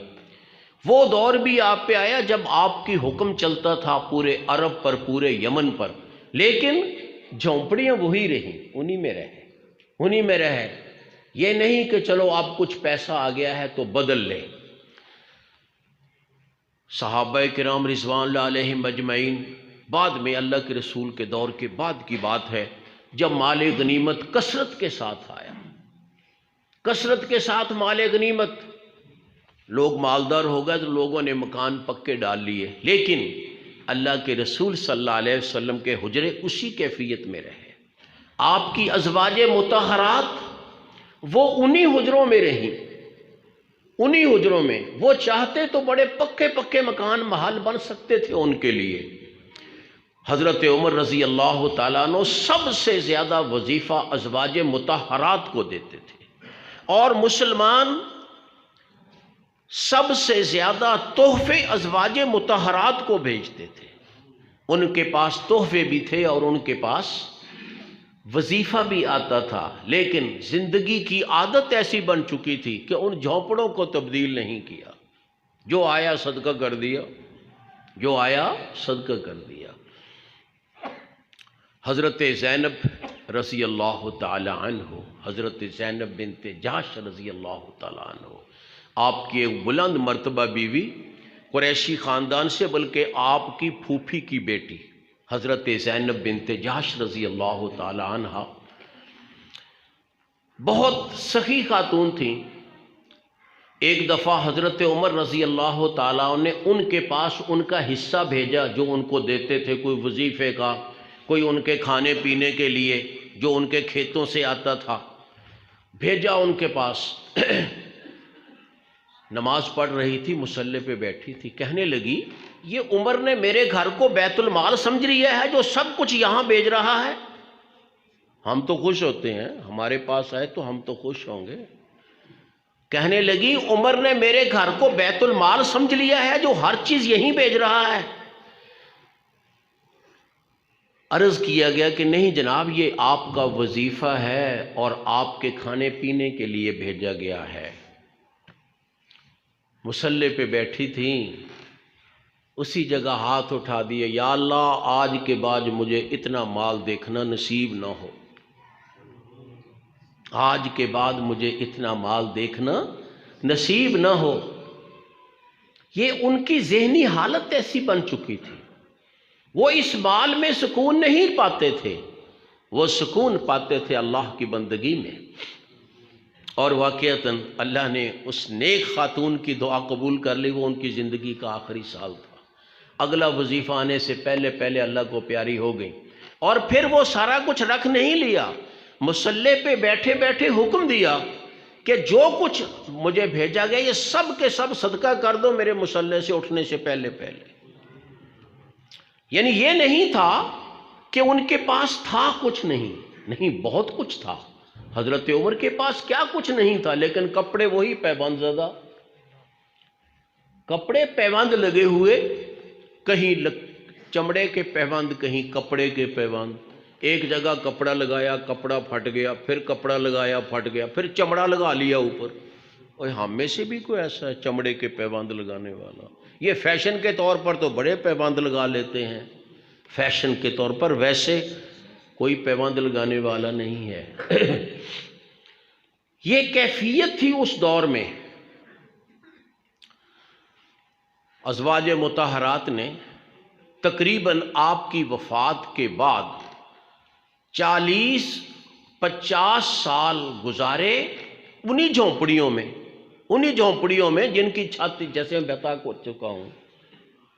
وہ دور بھی آپ پہ آیا جب آپ کی حکم چلتا تھا پورے عرب پر، پورے یمن پر، لیکن جھونپڑیاں وہی رہیں، انہی میں رہے۔ یہ نہیں کہ چلو اب کچھ پیسہ آ گیا ہے تو بدل لیں۔ صحابہ کرام رضوان اللہ علیہم اجمعین، بعد میں اللہ کے رسول کے دور کے بعد کی بات ہے، جب مال غنیمت کثرت کے ساتھ آیا، کثرت کے ساتھ مال غنیمت، لوگ مالدار ہو گئے تو لوگوں نے مکان پکے ڈال لیے، لیکن اللہ کے رسول صلی اللہ علیہ وسلم کے حجرے اسی کیفیت میں رہے۔ آپ کی ازواج مطہرات وہ انہی حجروں میں رہیں، انہی حجروں میں۔ وہ چاہتے تو بڑے پکے پکے مکان محل بن سکتے تھے ان کے لیے۔ حضرت عمر رضی اللہ تعالیٰ عنہ سب سے زیادہ وظیفہ ازواج مطہرات کو دیتے تھے، اور مسلمان سب سے زیادہ تحفے ازواج مطہرات کو بھیجتے تھے۔ ان کے پاس تحفے بھی تھے اور ان کے پاس وظیفہ بھی آتا تھا، لیکن زندگی کی عادت ایسی بن چکی تھی کہ ان جھونپڑوں کو تبدیل نہیں کیا، جو آیا صدقہ کر دیا، جو آیا صدقہ کر دیا۔ حضرت زینب رضی اللہ تعالی عنہ، حضرت زینب بنت جحش رضی اللہ تعالی عنہ، آپ کی ایک بلند مرتبہ بیوی، قریشی خاندان سے، بلکہ آپ کی پھوپھی کی بیٹی حضرت زینب بنت جحش رضی اللہ تعالی عنہ بہت سخی خاتون تھیں۔ ایک دفعہ حضرت عمر رضی اللہ تعالیٰ نے ان کے پاس ان کا حصہ بھیجا جو ان کو دیتے تھے، کوئی وظیفے کا، کوئی ان کے کھانے پینے کے لیے جو ان کے کھیتوں سے آتا تھا، بھیجا ان کے پاس۔ نماز پڑھ رہی تھی، مصلی پہ بیٹھی تھی، کہنے لگی یہ عمر نے میرے گھر کو بیت المال سمجھ لیا ہے جو سب کچھ یہاں بھیج رہا ہے۔ ہم تو خوش ہوتے ہیں، ہمارے پاس آئے تو ہم تو خوش ہوں گے۔ کہنے لگی عمر نے میرے گھر کو بیت المال سمجھ لیا ہے جو ہر چیز یہیں بھیج رہا ہے۔ عرض کیا گیا کہ نہیں جناب، یہ آپ کا وظیفہ ہے اور آپ کے کھانے پینے کے لیے بھیجا گیا ہے۔ مصلی پہ بیٹھی تھیں، اسی جگہ ہاتھ اٹھا دیے، یا اللہ آج کے بعد مجھے اتنا مال دیکھنا نصیب نہ ہو، آج کے بعد مجھے اتنا مال دیکھنا نصیب نہ ہو۔ یہ ان کی ذہنی حالت ایسی بن چکی تھی، وہ اس مال میں سکون نہیں پاتے تھے، وہ سکون پاتے تھے اللہ کی بندگی میں۔ اور واقعتاً اللہ نے اس نیک خاتون کی دعا قبول کر لی، وہ ان کی زندگی کا آخری سال تھا۔ اگلا وظیفہ آنے سے پہلے پہلے اللہ کو پیاری ہو گئی، اور پھر وہ سارا کچھ رکھ نہیں لیا، مصلی پہ بیٹھے بیٹھے حکم دیا کہ جو کچھ مجھے بھیجا گیا یہ سب کے سب صدقہ کر دو میرے مصلی سے اٹھنے سے پہلے پہلے۔ یعنی یہ نہیں تھا کہ ان کے پاس تھا کچھ نہیں، بہت کچھ تھا۔ حضرت عمر کے پاس کیا کچھ نہیں تھا، لیکن کپڑے وہی پیبند زدہ، کپڑے پیبند لگے ہوئے، کہیں چمڑے کے پیبند کہیں کپڑے کے پیبند، ایک جگہ کپڑا لگایا کپڑا پھٹ گیا، پھر کپڑا لگایا پھٹ گیا، پھر چمڑا لگا لیا اوپر۔ اور ہم میں سے بھی کوئی ایسا ہے چمڑے کے پیبند لگانے والا؟ یہ فیشن کے طور پر تو بڑے پیبند لگا لیتے ہیں، فیشن کے طور پر، ویسے کوئی پیبند لگانے والا نہیں ہے۔ یہ کیفیت تھی اس دور میں۔ ازواج مطہرات نے تقریباً آپ کی وفات کے بعد 40-50 سال گزارے انہی جھونپڑیوں میں جن کی چھت، جیسے میں بتا چکا ہوں،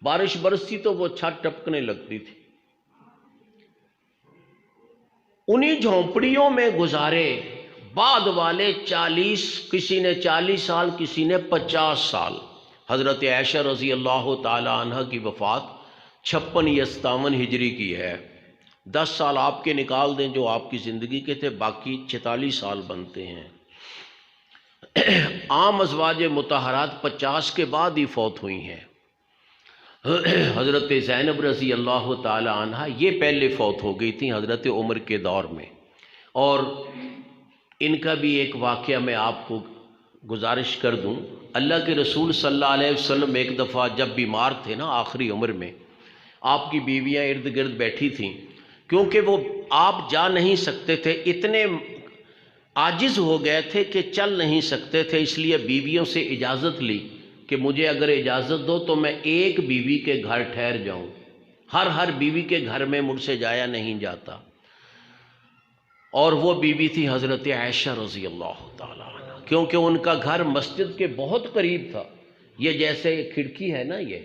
بارش برستی تو وہ چھت ٹپکنے لگتی تھی، انہی جھونپڑیوں میں گزارے۔ بعد والے 40، کسی نے 40 سال، کسی نے 50 سال۔ حضرت عائشہ رضی اللہ تعالی عنہ کی وفات 56 یا 57 ہجری کی ہے۔ 10 سال آپ کے نکال دیں جو آپ کی زندگی کے تھے، باقی 46 سال بنتے ہیں۔ عام ازواج مطہرات 50 کے بعد ہی فوت ہوئی ہیں۔ حضرت زینب رضی اللہ تعالی عنہ یہ پہلے فوت ہو گئی تھیں حضرت عمر کے دور میں، اور ان کا بھی ایک واقعہ میں آپ کو گزارش کر دوں۔ اللہ کے رسول صلی اللہ علیہ وسلم ایک دفعہ جب بیمار تھے نا آخری عمر میں، آپ کی بیویاں ارد گرد بیٹھی تھیں، کیونکہ وہ آپ جا نہیں سکتے تھے، اتنے عاجز ہو گئے تھے کہ چل نہیں سکتے تھے، اس لیے بیویوں سے اجازت لی کہ مجھے اگر اجازت دو تو میں ایک بیوی کے گھر ٹھہر جاؤں، ہر بیوی کے گھر میں مجھ سے جایا نہیں جاتا۔ اور وہ بیوی تھی حضرت عائشہ رضی اللہ تعالیٰ عنہ، کیونکہ ان کا گھر مسجد کے بہت قریب تھا۔ یہ جیسے کھڑکی ہے نا، یہ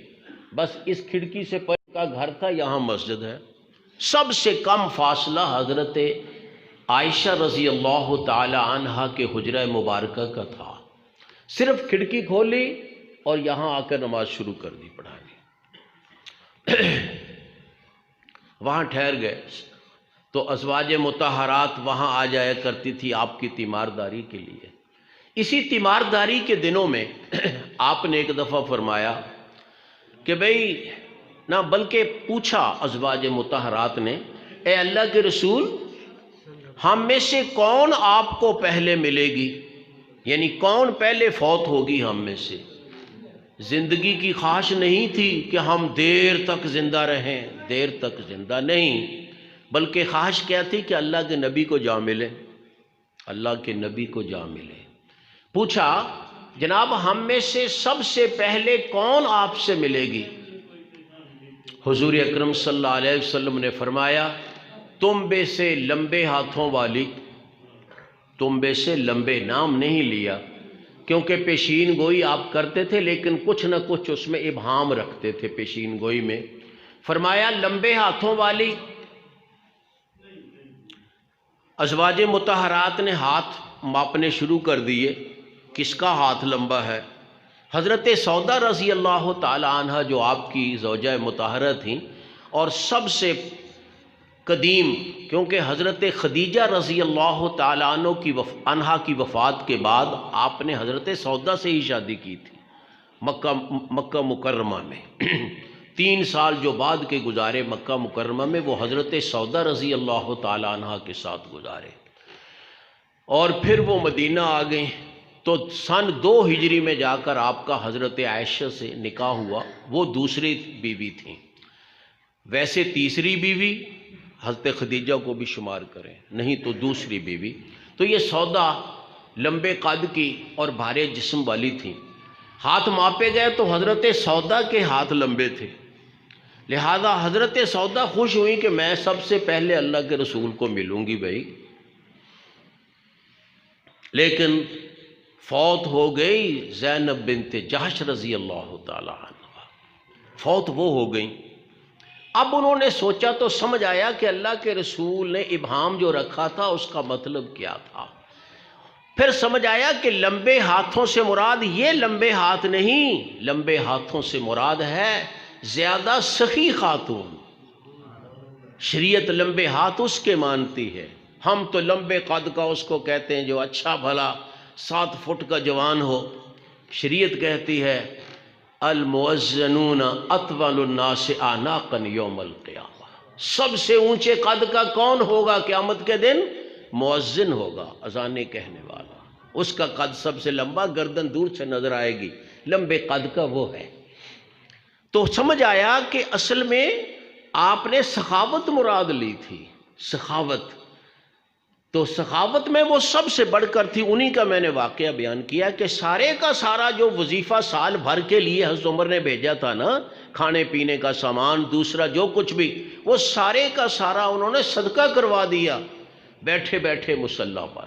بس اس کھڑکی سے پہلے کا گھر تھا، یہاں مسجد ہے۔ سب سے کم فاصلہ حضرت عائشہ رضی اللہ تعالی عنہا کے حجرہ مبارکہ کا تھا۔ صرف کھڑکی کھولی اور یہاں آ کر نماز شروع کر دی پڑھانی۔ وہاں ٹھہر گئے تو ازواج مطہرات وہاں آ جایا کرتی تھی آپ کی تیمارداری کے لیے۔ اسی تیمارداری کے دنوں میں آپ نے ایک دفعہ فرمایا کہ بھئی نہ، بلکہ پوچھا ازواج مطہرات نے، اے اللہ کے رسول، ہم میں سے کون آپ کو پہلے ملے گی؟ یعنی کون پہلے فوت ہوگی ہم میں سے؟ زندگی کی خواہش نہیں تھی کہ ہم دیر تک زندہ رہیں، دیر تک زندہ نہیں، بلکہ خواہش کیا تھی کہ اللہ کے نبی کو جا ملے، اللہ کے نبی کو جا ملے۔ پوچھا جناب ہم میں سے سب سے پہلے کون آپ سے ملے گی؟ حضور اکرم صلی اللہ علیہ وسلم نے فرمایا، تنبے سے لمبے ہاتھوں والی۔ تنبے سے لمبے نام نہیں لیا کیونکہ پیشین گوئی آپ کرتے تھے، لیکن کچھ نہ کچھ اس میں ابہام رکھتے تھے پیشین گوئی میں۔ فرمایا لمبے ہاتھوں والی۔ ازواج مطہرات نے ہاتھ ماپنے شروع کر دیے، کس کا ہاتھ لمبا ہے؟ حضرت سودا رضی اللہ تعالی عنہ جو آپ کی زوجہ مطہرہ تھیں، اور سب سے قدیم، کیونکہ حضرت خدیجہ رضی اللہ تعالی عنہ کی وفات کے بعد آپ نے حضرت سودا سے ہی شادی کی تھی مکہ مکرمہ میں۔ 3 سال جو بعد کے گزارے مکہ مکرمہ میں، وہ حضرت سودا رضی اللہ تعالی عنہ کے ساتھ گزارے، اور پھر وہ مدینہ آ گئیں۔ تو سن 2 ہجری میں جا کر آپ کا حضرت عائشہ سے نکاح ہوا، وہ دوسری بیوی تھیں۔ ویسے تیسری بیوی حضرت خدیجہ کو بھی شمار کریں، نہیں تو دوسری بیوی۔ تو یہ سودا لمبے قد کی اور بھارے جسم والی تھیں۔ ہاتھ ماپے گئے تو حضرت سودا کے ہاتھ لمبے تھے، لہذا حضرت سودا خوش ہوئی کہ میں سب سے پہلے اللہ کے رسول کو ملوں گی بھائی۔ لیکن فوت ہو گئی زینب بنت جحش رضی اللہ تعالی عنہ، فوت وہ ہو گئیں۔ اب انہوں نے سوچا تو سمجھ آیا کہ اللہ کے رسول نے ابہام جو رکھا تھا اس کا مطلب کیا تھا۔ پھر سمجھ آیا کہ لمبے ہاتھوں سے مراد یہ لمبے ہاتھ نہیں، لمبے ہاتھوں سے مراد ہے زیادہ سخی خاتون۔ شریعت لمبے ہاتھ اس کے مانتی ہے، ہم تو لمبے قد کا اس کو کہتے ہیں جو اچھا بھلا 7 فٹ کا جوان ہو۔ شریعت کہتی ہے المؤذنون اطول الناس اعناقا یوم القیامہ، سب سے اونچے قد کا کون ہوگا قیامت کے دن؟ مؤذن ہوگا، اذانیں کہنے والا، اس کا قد سب سے لمبا، گردن دور سے نظر آئے گی، لمبے قد کا وہ ہے۔ تو سمجھ آیا کہ اصل میں آپ نے سخاوت مراد لی تھی، سخاوت۔ تو سخاوت میں وہ سب سے بڑھ کر تھی۔ انہی کا میں نے واقعہ بیان کیا کہ سارے کا سارا جو وظیفہ سال بھر کے لیے حضرت عمر نے بھیجا تھا نا، کھانے پینے کا سامان، دوسرا جو کچھ بھی، وہ سارے کا سارا انہوں نے صدقہ کروا دیا بیٹھے بیٹھے مصلی پر،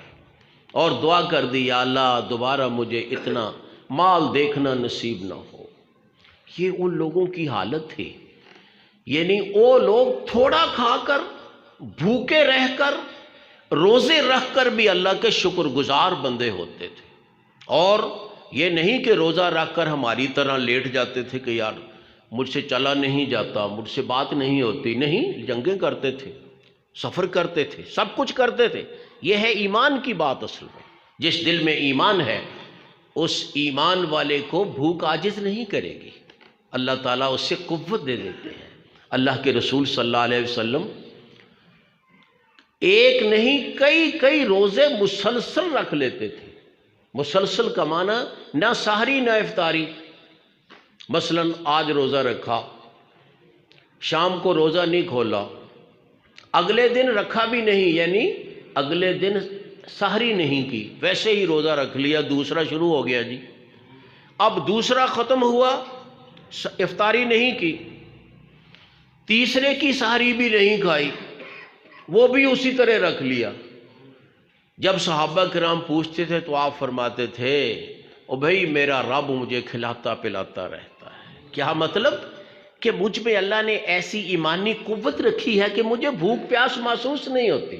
اور دعا کر دی یا اللہ دوبارہ مجھے اتنا مال دیکھنا نصیب نہ ہو۔ یہ ان لوگوں کی حالت تھی، یعنی وہ لوگ تھوڑا کھا کر، بھوکے رہ کر، روزے رکھ کر بھی اللہ کے شکر گزار بندے ہوتے تھے۔ اور یہ نہیں کہ روزہ رکھ کر ہماری طرح لیٹ جاتے تھے کہ یار مجھ سے چلا نہیں جاتا، مجھ سے بات نہیں ہوتی، نہیں، جنگیں کرتے تھے، سفر کرتے تھے، سب کچھ کرتے تھے۔ یہ ہے ایمان کی بات اصل میں، جس دل میں ایمان ہے اس ایمان والے کو بھوک عاجز نہیں کرے گی، اللہ تعالیٰ اس سے قوت دے دیتے ہیں۔ اللہ کے رسول صلی اللہ علیہ وسلم ایک نہیں کئی روزے مسلسل رکھ لیتے تھے۔ مسلسل کا معنی نہ سحری نہ افطاری۔ مثلا آج روزہ رکھا، شام کو روزہ نہیں کھولا، اگلے دن رکھا بھی نہیں، یعنی اگلے دن سحری نہیں کی، ویسے ہی روزہ رکھ لیا، دوسرا شروع ہو گیا جی۔ اب دوسرا ختم ہوا، افطاری نہیں کی، تیسرے کی سحری بھی نہیں کھائی، وہ بھی اسی طرح رکھ لیا۔ جب صحابہ کرام پوچھتے تھے تو آپ فرماتے تھے او بھائی میرا رب مجھے کھلاتا پلاتا رہتا ہے۔ کیا مطلب؟ کہ مجھ میں اللہ نے ایسی ایمانی قوت رکھی ہے کہ مجھے بھوک پیاس محسوس نہیں ہوتی۔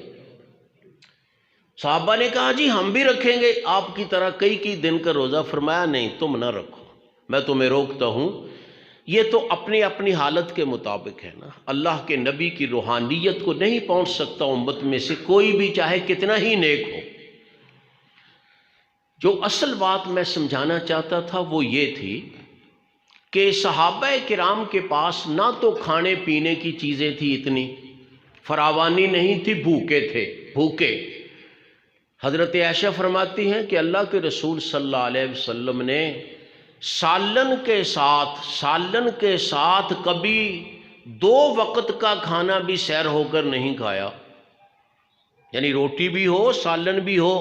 صحابہ نے کہا جی ہم بھی رکھیں گے آپ کی طرح کئی دن کا روزہ۔ فرمایا نہیں، تم نہ رکھو، میں تمہیں روکتا ہوں۔ یہ تو اپنی اپنی حالت کے مطابق ہے نا، اللہ کے نبی کی روحانیت کو نہیں پہنچ سکتا امت میں سے کوئی بھی، چاہے کتنا ہی نیک ہو۔ جو اصل بات میں سمجھانا چاہتا تھا وہ یہ تھی کہ صحابہ کرام کے پاس نہ تو کھانے پینے کی چیزیں تھی، اتنی فراوانی نہیں تھی، بھوکے تھے، بھوکے۔ حضرت عائشہ فرماتی ہیں کہ اللہ کے رسول صلی اللہ علیہ وسلم نے سالن کے ساتھ کبھی 2 وقت کا کھانا بھی سیر ہو کر نہیں کھایا، یعنی روٹی بھی ہو سالن بھی ہو،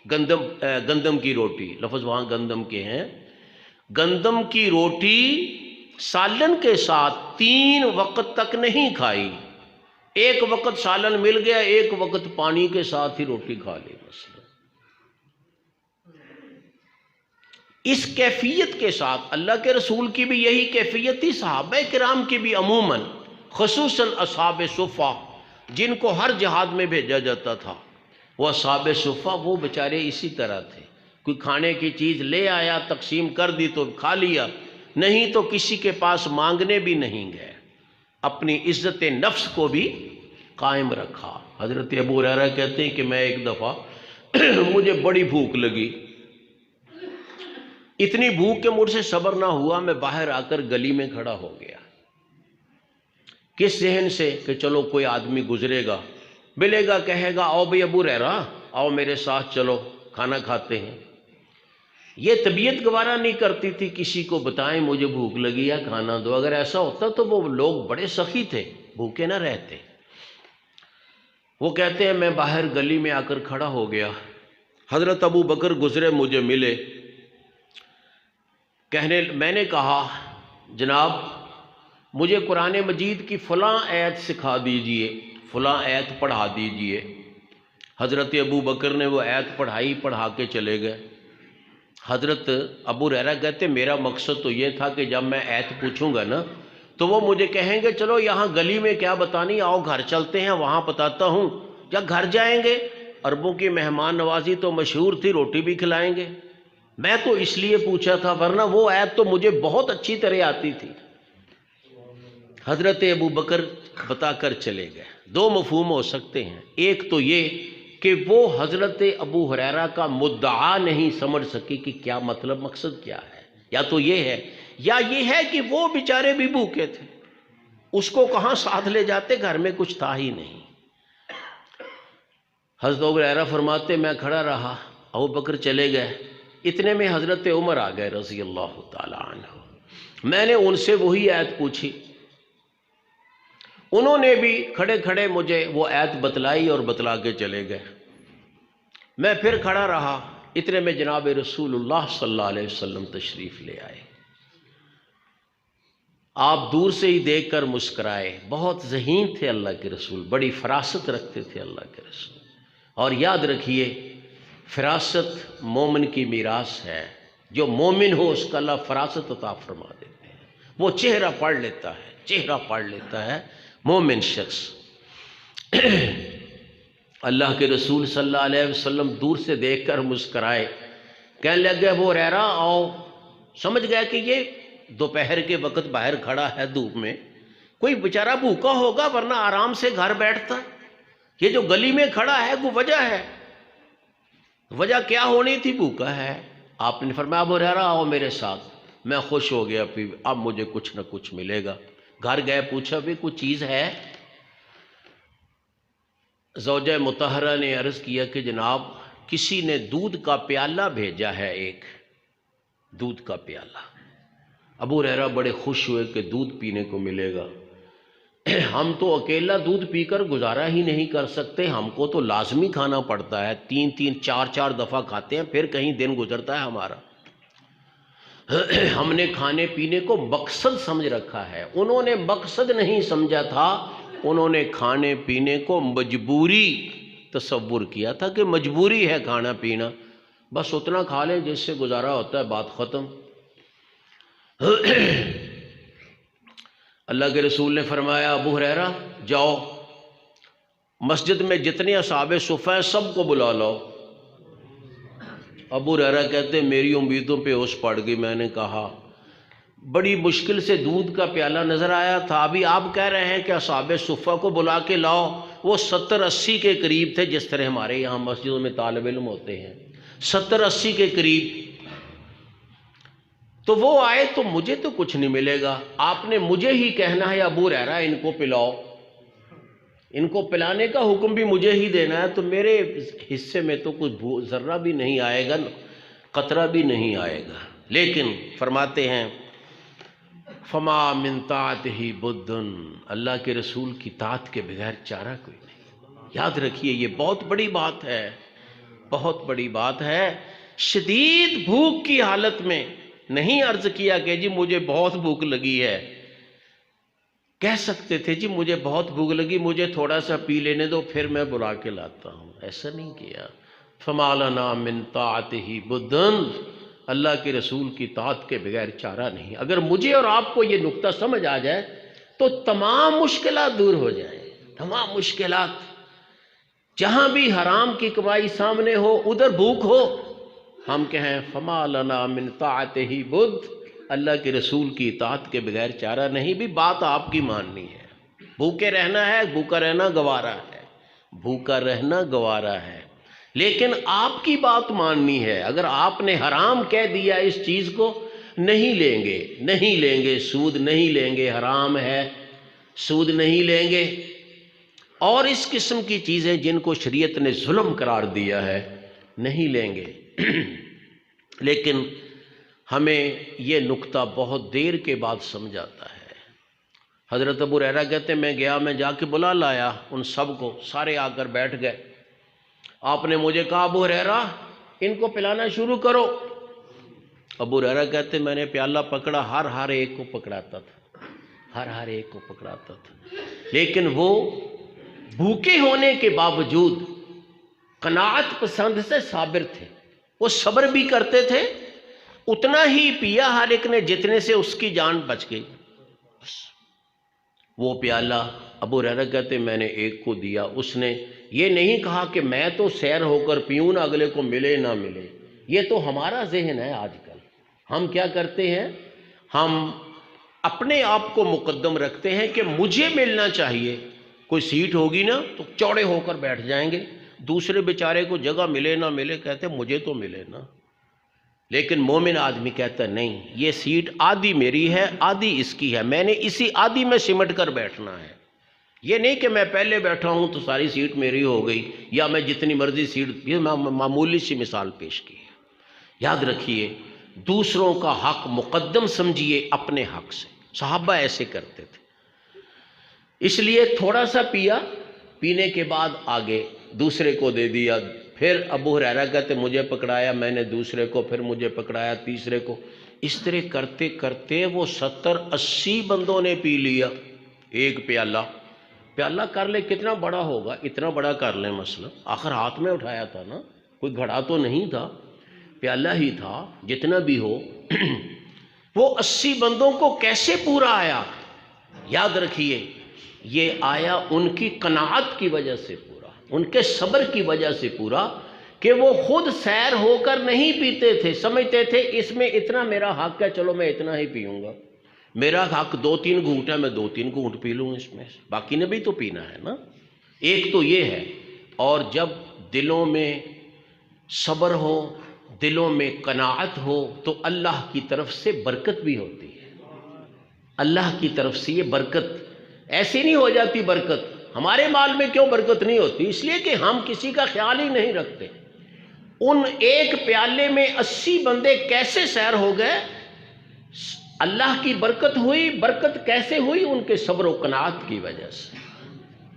گندم کی روٹی، لفظ وہاں گندم کے ہیں، گندم کی روٹی سالن کے ساتھ 3 وقت تک نہیں کھائی۔ 1 وقت سالن مل گیا، 1 وقت پانی کے ساتھ ہی روٹی کھا لی مثلا۔ اس کیفیت کے ساتھ اللہ کے رسول کی بھی یہی کیفیت تھی، صحابہ کرام کی بھی عموماً، خصوصاً اصحاب صفہ جن کو ہر جہاد میں بھیجا جاتا تھا، وہ اصحاب صفہ وہ بیچارے اسی طرح تھے۔ کوئی کھانے کی چیز لے آیا، تقسیم کر دی تو کھا لیا، نہیں تو کسی کے پاس مانگنے بھی نہیں گئے، اپنی عزت نفس کو بھی قائم رکھا۔ حضرت ابو ہریرہ کہتے ہیں کہ میں ایک دفعہ مجھے بڑی بھوک لگی، اتنی بھوک کہ مجھ سے صبر نہ ہوا، میں باہر آ کر گلی میں کھڑا ہو گیا۔ کس ذہن سے؟ کہ چلو کوئی آدمی گزرے گا، ملے گا، کہے گا آؤ بھئی ابو ہریرہ آؤ میرے ساتھ چلو کھانا کھاتے ہیں۔ یہ طبیعت گوارا نہیں کرتی تھی کسی کو بتائیں مجھے بھوک لگی ہے کھانا دو، اگر ایسا ہوتا تو وہ لوگ بڑے سخی تھے، بھوکے نہ رہتے۔ وہ کہتے ہیں میں باہر گلی میں آ کر کھڑا ہو گیا، حضرت ابو بکر گزرے مجھے ملے، میں نے کہا جناب مجھے قرآن مجید کی فلاں آیت سکھا دیجئے، فلاں آیت پڑھا دیجئے۔ حضرت ابو بکر نے وہ آیت پڑھا کے چلے گئے۔ حضرت ابو ہریرہ کہتے میرا مقصد تو یہ تھا کہ جب میں آیت پوچھوں گا نا تو وہ مجھے کہیں گے چلو یہاں گلی میں کیا بتانی، آؤ گھر چلتے ہیں وہاں بتاتا ہوں۔ جب گھر جائیں گے، عربوں کی مہمان نوازی تو مشہور تھی، روٹی بھی کھلائیں گے۔ میں تو اس لیے پوچھا تھا، ورنہ وہ آیت تو مجھے بہت اچھی طرح آتی تھی۔ حضرت ابو بکر بتا کر چلے گئے۔ 2 مفہوم ہو سکتے ہیں، ایک تو یہ کہ وہ حضرت ابو ہریرہ کا مدعا نہیں سمجھ سکی کہ کیا مطلب، مقصد کیا ہے، یا تو یہ ہے، یا یہ ہے کہ وہ بیچارے بھی بھوکے تھے، اس کو کہاں ساتھ لے جاتے، گھر میں کچھ تھا ہی نہیں۔ حضرت ابو ہریرہ فرماتے میں کھڑا رہا، ابو بکر چلے گئے، اتنے میں حضرت عمر آ گئے رضی اللہ تعالی عنہ۔ میں نے ان سے وہی آیت پوچھی، انہوں نے بھی کھڑے کھڑے مجھے وہ آیت بتلائی اور بتلا کے چلے گئے۔ میں پھر کھڑا رہا، اتنے میں جناب رسول اللہ صلی اللہ علیہ وسلم تشریف لے آئے۔ آپ دور سے ہی دیکھ کر مسکرائے، بہت ذہین تھے اللہ کے رسول، بڑی فراست رکھتے تھے اللہ کے رسول۔ اور یاد رکھیے فراست مومن کی میراث ہے، جو مومن ہو اس کا اللہ فراست عطا فرما دیتے ہیں، وہ چہرہ پڑھ لیتا ہے مومن شخص۔ اللہ کے رسول صلی اللہ علیہ وسلم دور سے دیکھ کر مسکرائے، کہنے لگے وہ ہریرہ آؤ۔ سمجھ گیا کہ یہ دوپہر کے وقت باہر کھڑا ہے دھوپ میں، کوئی بیچارہ بھوکا ہوگا ورنہ آرام سے گھر بیٹھتا، یہ جو گلی میں کھڑا ہے وہ وجہ ہے، وجہ کیا ہونی تھی، بھوکا ہے۔ آپ نے فرمایا ابو ہریرہ آؤ میرے ساتھ۔ میں خوش ہو گیا، پھر اب مجھے کچھ نہ کچھ ملے گا۔ گھر گئے، پوچھا بھی کچھ چیز ہے؟ زوجہ مطہرہ نے عرض کیا کہ جناب کسی نے دودھ کا پیالہ بھیجا ہے، ایک دودھ کا پیالہ۔ ابو ہریرہ بڑے خوش ہوئے کہ دودھ پینے کو ملے گا۔ ہم تو اکیلا دودھ پی کر گزارا ہی نہیں کر سکتے، ہم کو تو لازمی کھانا پڑتا ہے، 3-4 دفعہ کھاتے ہیں پھر کہیں دن گزرتا ہے ہمارا۔ ہم نے کھانے پینے کو مقصد سمجھ رکھا ہے، انہوں نے مقصد نہیں سمجھا تھا، انہوں نے کھانے پینے کو مجبوری تصور کیا تھا کہ مجبوری ہے کھانا پینا، بس اتنا کھا لیں جس سے گزارا ہوتا ہے، بات ختم۔ اللہ کے رسول نے فرمایا ابو ہریرہ جاؤ مسجد میں جتنے اصحاب صفہ ہیں سب کو بلا لاؤ۔ ابو ہریرہ کہتے ہیں میری امیدوں پہ اوس پڑ گئی، میں نے کہا بڑی مشکل سے دودھ کا پیالہ نظر آیا تھا، ابھی آپ کہہ رہے ہیں کہ اصحاب صفہ کو بلا کے لاؤ، وہ 70-80 کے قریب تھے، جس طرح ہمارے یہاں مسجدوں میں طالب علم ہوتے ہیں 70-80 کے قریب، تو وہ آئے تو مجھے تو کچھ نہیں ملے گا، آپ نے مجھے ہی کہنا ہے ابو ہریرہ ان کو پلاؤ، ان کو پلانے کا حکم بھی مجھے ہی دینا ہے، تو میرے حصے میں تو کچھ ذرہ بھی نہیں آئے گا، قطرہ بھی نہیں آئے گا۔ لیکن فرماتے ہیں فما من طاعتہ بد، اللہ کے رسول کی طاعت کے بغیر چارہ کوئی نہیں۔ یاد رکھیے یہ بہت بڑی بات ہے، بہت بڑی بات ہے۔ شدید بھوک کی حالت میں نہیں عرض کیا کہ جی مجھے بہت بھوک لگی ہے، کہہ سکتے تھے جی مجھے بہت بھوک لگی، مجھے تھوڑا سا پی لینے دو پھر میں بلا کے لاتا ہوں، ایسا نہیں کیا۔ فما لنا من طاعتہ بد، اللہ کے رسول کی طاعت کے بغیر چارہ نہیں۔ اگر مجھے اور آپ کو یہ نقطہ سمجھ آ جائے تو تمام مشکلات دور ہو جائیں، تمام مشکلات۔ جہاں بھی حرام کی کمائی سامنے ہو، ادھر بھوک ہو، ہم کہیں فما لنا من طاعتہ بد، اللہ کے رسول کی اطاعت کے بغیر چارہ نہیں۔ بھی بات آپ کی ماننی ہے، بھوکے رہنا ہے، بھوکا رہنا گوارا ہے، بھوکا رہنا گوارا ہے، لیکن آپ کی بات ماننی ہے۔ اگر آپ نے حرام کہہ دیا اس چیز کو، نہیں لیں گے، نہیں لیں گے، سود نہیں لیں گے، حرام ہے، سود نہیں لیں گے، اور اس قسم کی چیزیں جن کو شریعت نے ظلم قرار دیا ہے نہیں لیں گے۔ لیکن ہمیں یہ نقطہ بہت دیر کے بعد سمجھ آتا ہے۔ حضرت ابو ہریرہ کہتے ہیں میں گیا، میں جا کے بلا لایا ان سب کو، سارے آ کر بیٹھ گئے۔ آپ نے مجھے کہا ابو ہریرہ ان کو پلانا شروع کرو۔ ابو ہریرہ کہتے ہیں میں نے پیالہ پکڑا، ہر ایک کو پکڑاتا تھا، ہر ایک کو پکڑاتا تھا، لیکن وہ بھوکے ہونے کے باوجود قناعت پسند سے صابر تھے، وہ صبر بھی کرتے تھے، اتنا ہی پیا ہر ایک نے جتنے سے اس کی جان بچ گئی۔ بس وہ پیالہ ابو ہریرہ کہتے میں نے ایک کو دیا، اس نے یہ نہیں کہا کہ میں تو سیر ہو کر پیوں نہ، اگلے کو ملے نہ ملے۔ یہ تو ہمارا ذہن ہے آج کل، ہم کیا کرتے ہیں، ہم اپنے آپ کو مقدم رکھتے ہیں کہ مجھے ملنا چاہیے، کوئی سیٹ ہوگی نا تو چوڑے ہو کر بیٹھ جائیں گے، دوسرے بیچارے کو جگہ ملے نہ ملے کہتے مجھے تو ملے نا۔ لیکن مومن آدمی کہتا ہے نہیں، یہ سیٹ آدھی میری ہے آدھی اس کی ہے، میں نے اسی آدھی میں سمٹ کر بیٹھنا ہے، یہ نہیں کہ میں پہلے بیٹھا ہوں تو ساری سیٹ میری ہو گئی، یا میں جتنی مرضی سیٹ، یہ معمولی سی مثال پیش کی ہے۔ یاد رکھیے دوسروں کا حق مقدم سمجھیے اپنے حق سے، صحابہ ایسے کرتے تھے۔ اس لیے تھوڑا سا پیا، پینے کے بعد آگے دوسرے کو دے دیا، پھر ابو ہریرہ کہتے مجھے پکڑایا، میں نے دوسرے کو، پھر مجھے پکڑایا تیسرے کو، اس طرح کرتے کرتے وہ 70-80 بندوں نے پی لیا ایک پیالہ۔ پیالہ کر لے کتنا بڑا ہوگا، اتنا بڑا کر لیں مثلا، آخر ہاتھ میں اٹھایا تھا نا، کوئی گھڑا تو نہیں تھا، پیالہ ہی تھا، جتنا بھی ہو۔ وہ 80 بندوں کو کیسے پورا آیا؟ یاد رکھیے یہ آیا ان کی قناعت کی وجہ سے پورا، ان کے صبر کی وجہ سے پورا، کہ وہ خود سیر ہو کر نہیں پیتے تھے، سمجھتے تھے اس میں اتنا میرا حق ہے، چلو میں اتنا ہی پیوں گا، میرا حق 2-3 گھونٹ ہے، میں 2-3 گھونٹ پی لوں اس میں، باقی نے بھی تو پینا ہے نا۔ ایک تو یہ ہے، اور جب دلوں میں صبر ہو، دلوں میں قناعت ہو تو اللہ کی طرف سے برکت بھی ہوتی ہے، اللہ کی طرف سے یہ برکت ایسی نہیں ہو جاتی۔ برکت ہمارے مال میں کیوں برکت نہیں ہوتی؟ اس لیے کہ ہم کسی کا خیال ہی نہیں رکھتے۔ ان ایک پیالے میں 80 بندے کیسے سیر ہو گئے؟ اللہ کی برکت ہوئی. برکت کیسے ہوئی؟ ان کے صبر و قناعت کی وجہ سے،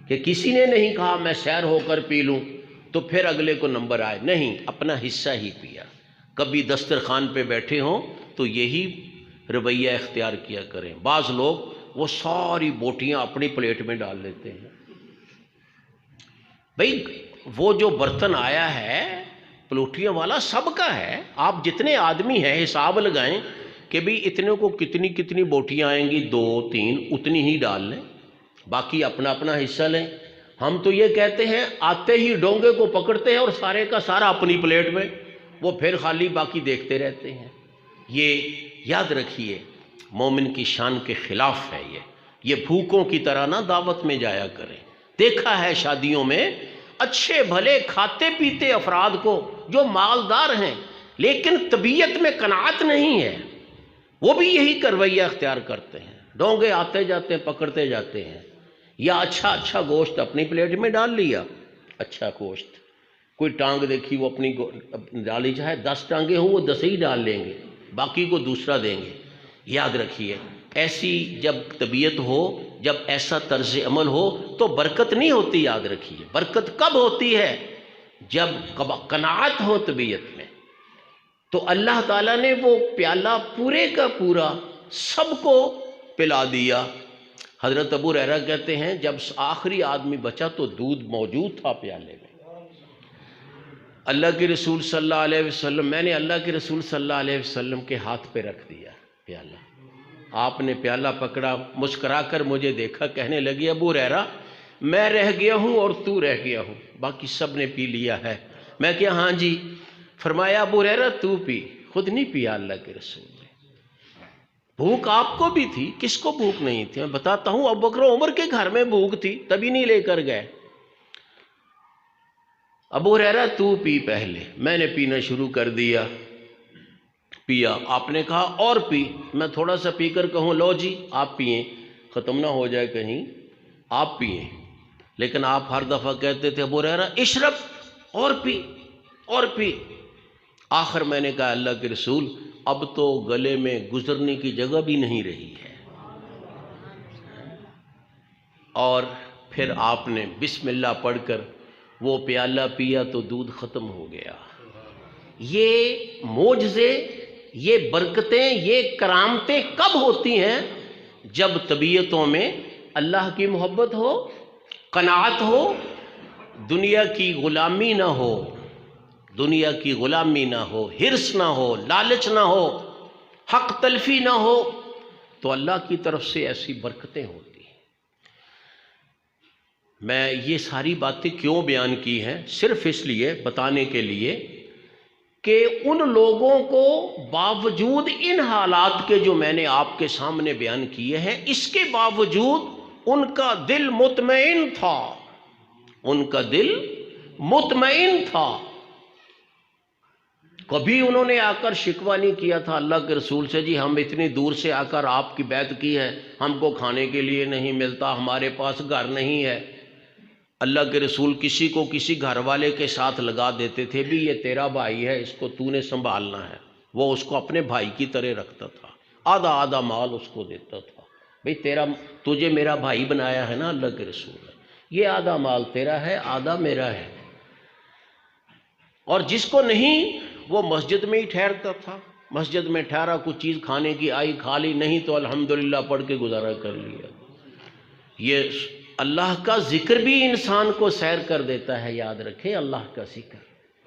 کہ کسی نے نہیں کہا میں سیر ہو کر پی لوں تو پھر اگلے کو نمبر آئے، نہیں، اپنا حصہ ہی پیا. کبھی دسترخوان پہ بیٹھے ہوں تو یہی رویہ اختیار کیا کریں. بعض لوگ وہ ساری بوٹیاں اپنی پلیٹ میں ڈال لیتے ہیں. بھئی وہ جو برتن آیا ہے پلوٹیاں والا سب کا ہے. آپ جتنے آدمی ہیں حساب لگائیں کہ بھئی اتنے کو کتنی کتنی بوٹیاں آئیں گی، 2 3 اتنی ہی ڈال لیں، باقی اپنا اپنا حصہ لیں. ہم تو یہ کہتے ہیں آتے ہی ڈونگے کو پکڑتے ہیں اور سارے کا سارا اپنی پلیٹ میں، وہ پھر خالی باقی دیکھتے رہتے ہیں. یہ یاد رکھیے مومن کی شان کے خلاف ہے. یہ بھوکوں کی طرح نہ دعوت میں جایا کریں. دیکھا ہے شادیوں میں اچھے بھلے کھاتے پیتے افراد کو جو مالدار ہیں لیکن طبیعت میں قناعت نہیں ہے، وہ بھی یہی رویہ اختیار کرتے ہیں. ڈونگے آتے جاتے ہیں پکڑتے جاتے ہیں. یا اچھا گوشت اپنی پلیٹ میں ڈال لیا، اچھا گوشت، کوئی ٹانگ دیکھی وہ اپنی ڈالی، چاہے 10 ٹانگیں ہوں وہ 10 ہی ڈال لیں گے، باقی کو دوسرا دیں گے. یاد رکھیے ایسی جب طبیعت ہو، جب ایسا طرز عمل ہو تو برکت نہیں ہوتی. یاد رکھیے برکت کب ہوتی ہے؟ جب قناعت ہو طبیعت میں. تو اللہ تعالیٰ نے وہ پیالہ پورے کا پورا سب کو پلا دیا. حضرت ابو ہریرہ کہتے ہیں جب آخری آدمی بچا تو دودھ موجود تھا پیالے میں. اللہ کے رسول صلی اللہ علیہ وسلم، میں نے اللہ کے رسول صلی اللہ علیہ وسلم کے ہاتھ پہ رکھ دیا پیالہ. آپ نے پیالہ پکڑا، مسکرا کر مجھے دیکھا، کہنے لگی ابو ہریرہ میں رہ گیا ہوں اور تو رہ گیا ہوں، باقی سب نے پی لیا ہے. میں کیا ہاں جی. فرمایا ابو ہریرہ تو پی، خود نہیں پیا اللہ کے رسول نے. بھوک آپ کو بھی تھی، کس کو بھوک نہیں تھی؟ میں بتاتا ہوں ابو بکر و عمر کے گھر میں بھوک تھی تبھی نہیں لے کر گئے. ابو ہریرہ تو پی پہلے. میں نے پینا شروع کر دیا، پیا. آپ نے کہا اور پی. میں تھوڑا سا پی کر کہوں لو جی آپ پئیں، ختم نہ ہو جائے کہیں، آپ پئیں. لیکن آپ ہر دفعہ کہتے تھے ابو ہریرہ اشرب، اور پی اور پی. آخر میں نے کہا اللہ کے رسول اب تو گلے میں گزرنے کی جگہ بھی نہیں رہی ہے. اور پھر آپ نے بسم اللہ پڑھ کر وہ پیالہ پیا تو دودھ ختم ہو گیا. یہ معجزے، یہ برکتیں، یہ کرامتیں کب ہوتی ہیں؟ جب طبیعتوں میں اللہ کی محبت ہو، قناعت ہو، دنیا کی غلامی نہ ہو، دنیا کی غلامی نہ ہو، حرص نہ ہو، لالچ نہ ہو، حق تلفی نہ ہو، تو اللہ کی طرف سے ایسی برکتیں ہوتی ہیں. میں یہ ساری باتیں کیوں بیان کی ہیں؟ صرف اس لیے بتانے کے لیے کہ ان لوگوں کو باوجود ان حالات کے جو میں نے آپ کے سامنے بیان کیے ہیں، اس کے باوجود ان کا دل مطمئن تھا، ان کا دل مطمئن تھا. کبھی انہوں نے آ کر شکوہ نہیں کیا تھا اللہ کے رسول سے، جی ہم اتنی دور سے آ کر آپ کی بیعت کی ہے، ہم کو کھانے کے لیے نہیں ملتا، ہمارے پاس گھر نہیں ہے. اللہ کے رسول کسی کو کسی گھر والے کے ساتھ لگا دیتے تھے، بھی یہ تیرا بھائی ہے، اس کو تو نے سنبھالنا ہے. وہ اس کو اپنے بھائی کی طرح رکھتا تھا، آدھا مال اس کو دیتا تھا. بھئی تجھے میرا بھائی بنایا ہے نا اللہ کے رسول ہے، یہ آدھا مال تیرا ہے، آدھا میرا ہے. اور جس کو نہیں وہ مسجد میں ہی ٹھہرتا تھا. مسجد میں ٹھہرا، کچھ چیز کھانے کی آئی کھا لی، نہیں تو الحمدللہ پڑھ کے گزارا کر لیا. یہ اللہ کا ذکر بھی انسان کو سیر کر دیتا ہے. یاد رکھیں اللہ کا ذکر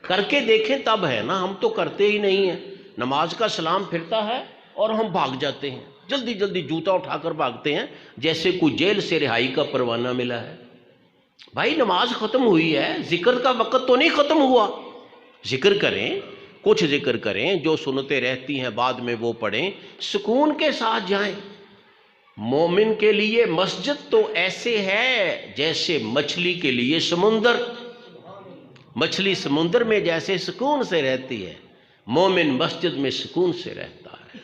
کر کے دیکھیں تب ہے نا. ہم تو کرتے ہی نہیں ہیں. نماز کا سلام پھرتا ہے اور ہم بھاگ جاتے ہیں، جلدی جلدی جوتا اٹھا کر بھاگتے ہیں جیسے کوئی جیل سے رہائی کا پروانہ ملا ہے. بھائی نماز ختم ہوئی ہے، ذکر کا وقت تو نہیں ختم ہوا. ذکر کریں، کچھ ذکر کریں، جو سنتیں رہتی ہیں بعد میں وہ پڑھیں، سکون کے ساتھ جائیں. مومن کے لیے مسجد تو ایسے ہے جیسے مچھلی کے لیے سمندر. مچھلی سمندر میں جیسے سکون سے رہتی ہے، مومن مسجد میں سکون سے رہتا ہے.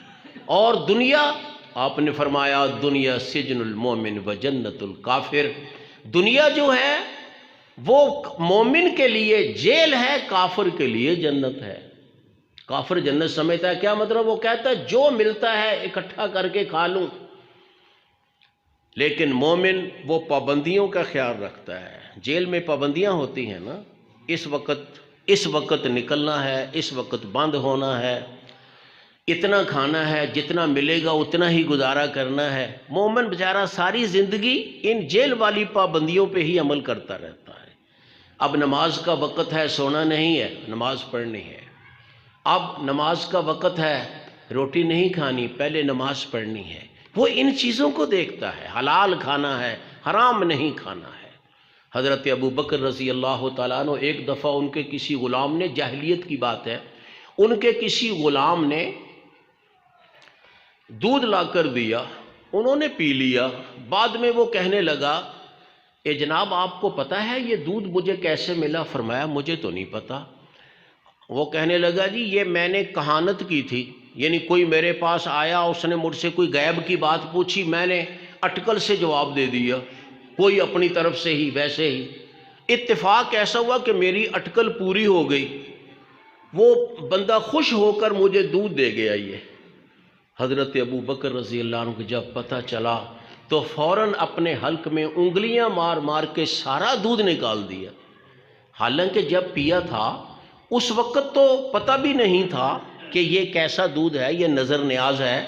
اور دنیا، آپ نے فرمایا دنیا سجن المومن و جنت الکافر. دنیا جو ہے وہ مومن کے لیے جیل ہے، کافر کے لیے جنت ہے. کافر جنت سمجھتا ہے، کیا مطلب؟ وہ کہتا ہے جو ملتا ہے اکٹھا کر کے کھا لوں، لیکن مومن وہ پابندیوں کا خیال رکھتا ہے۔ جیل میں پابندیاں ہوتی ہیں نا، اس وقت نکلنا ہے، اس وقت بند ہونا ہے، اتنا کھانا ہے، جتنا ملے گا اتنا ہی گزارا کرنا ہے۔ مومن بیچارہ ساری زندگی ان جیل والی پابندیوں پہ ہی عمل کرتا رہتا ہے۔ اب نماز کا وقت ہے، سونا نہیں ہے، نماز پڑھنی ہے۔ اب نماز کا وقت ہے، روٹی نہیں کھانی، پہلے نماز پڑھنی ہے۔ وہ ان چیزوں کو دیکھتا ہے، حلال کھانا ہے، حرام نہیں کھانا ہے۔ حضرت ابو بکر رضی اللہ تعالیٰ عنہ، ایک دفعہ ان کے کسی غلام نے، جاہلیت کی بات ہے، ان کے کسی غلام نے دودھ لا کر دیا، انہوں نے پی لیا۔ بعد میں وہ کہنے لگا، اے جناب آپ کو پتہ ہے یہ دودھ مجھے کیسے ملا؟ فرمایا مجھے تو نہیں پتا۔ وہ کہنے لگا جی یہ میں نے کہانت کی تھی، یعنی کوئی میرے پاس آیا، اس نے مجھ سے کوئی غیب کی بات پوچھی، میں نے اٹکل سے جواب دے دیا، کوئی اپنی طرف سے ہی ویسے ہی۔ اتفاق ایسا ہوا کہ میری اٹکل پوری ہو گئی، وہ بندہ خوش ہو کر مجھے دودھ دے گیا۔ یہ حضرت ابو بکر رضی اللہ عنہ کو جب پتہ چلا تو فوراً اپنے حلق میں انگلیاں مار مار کے سارا دودھ نکال دیا۔ حالانکہ جب پیا تھا اس وقت تو پتہ بھی نہیں تھا کہ یہ کیسا دودھ ہے، یہ نظر نیاز ہے،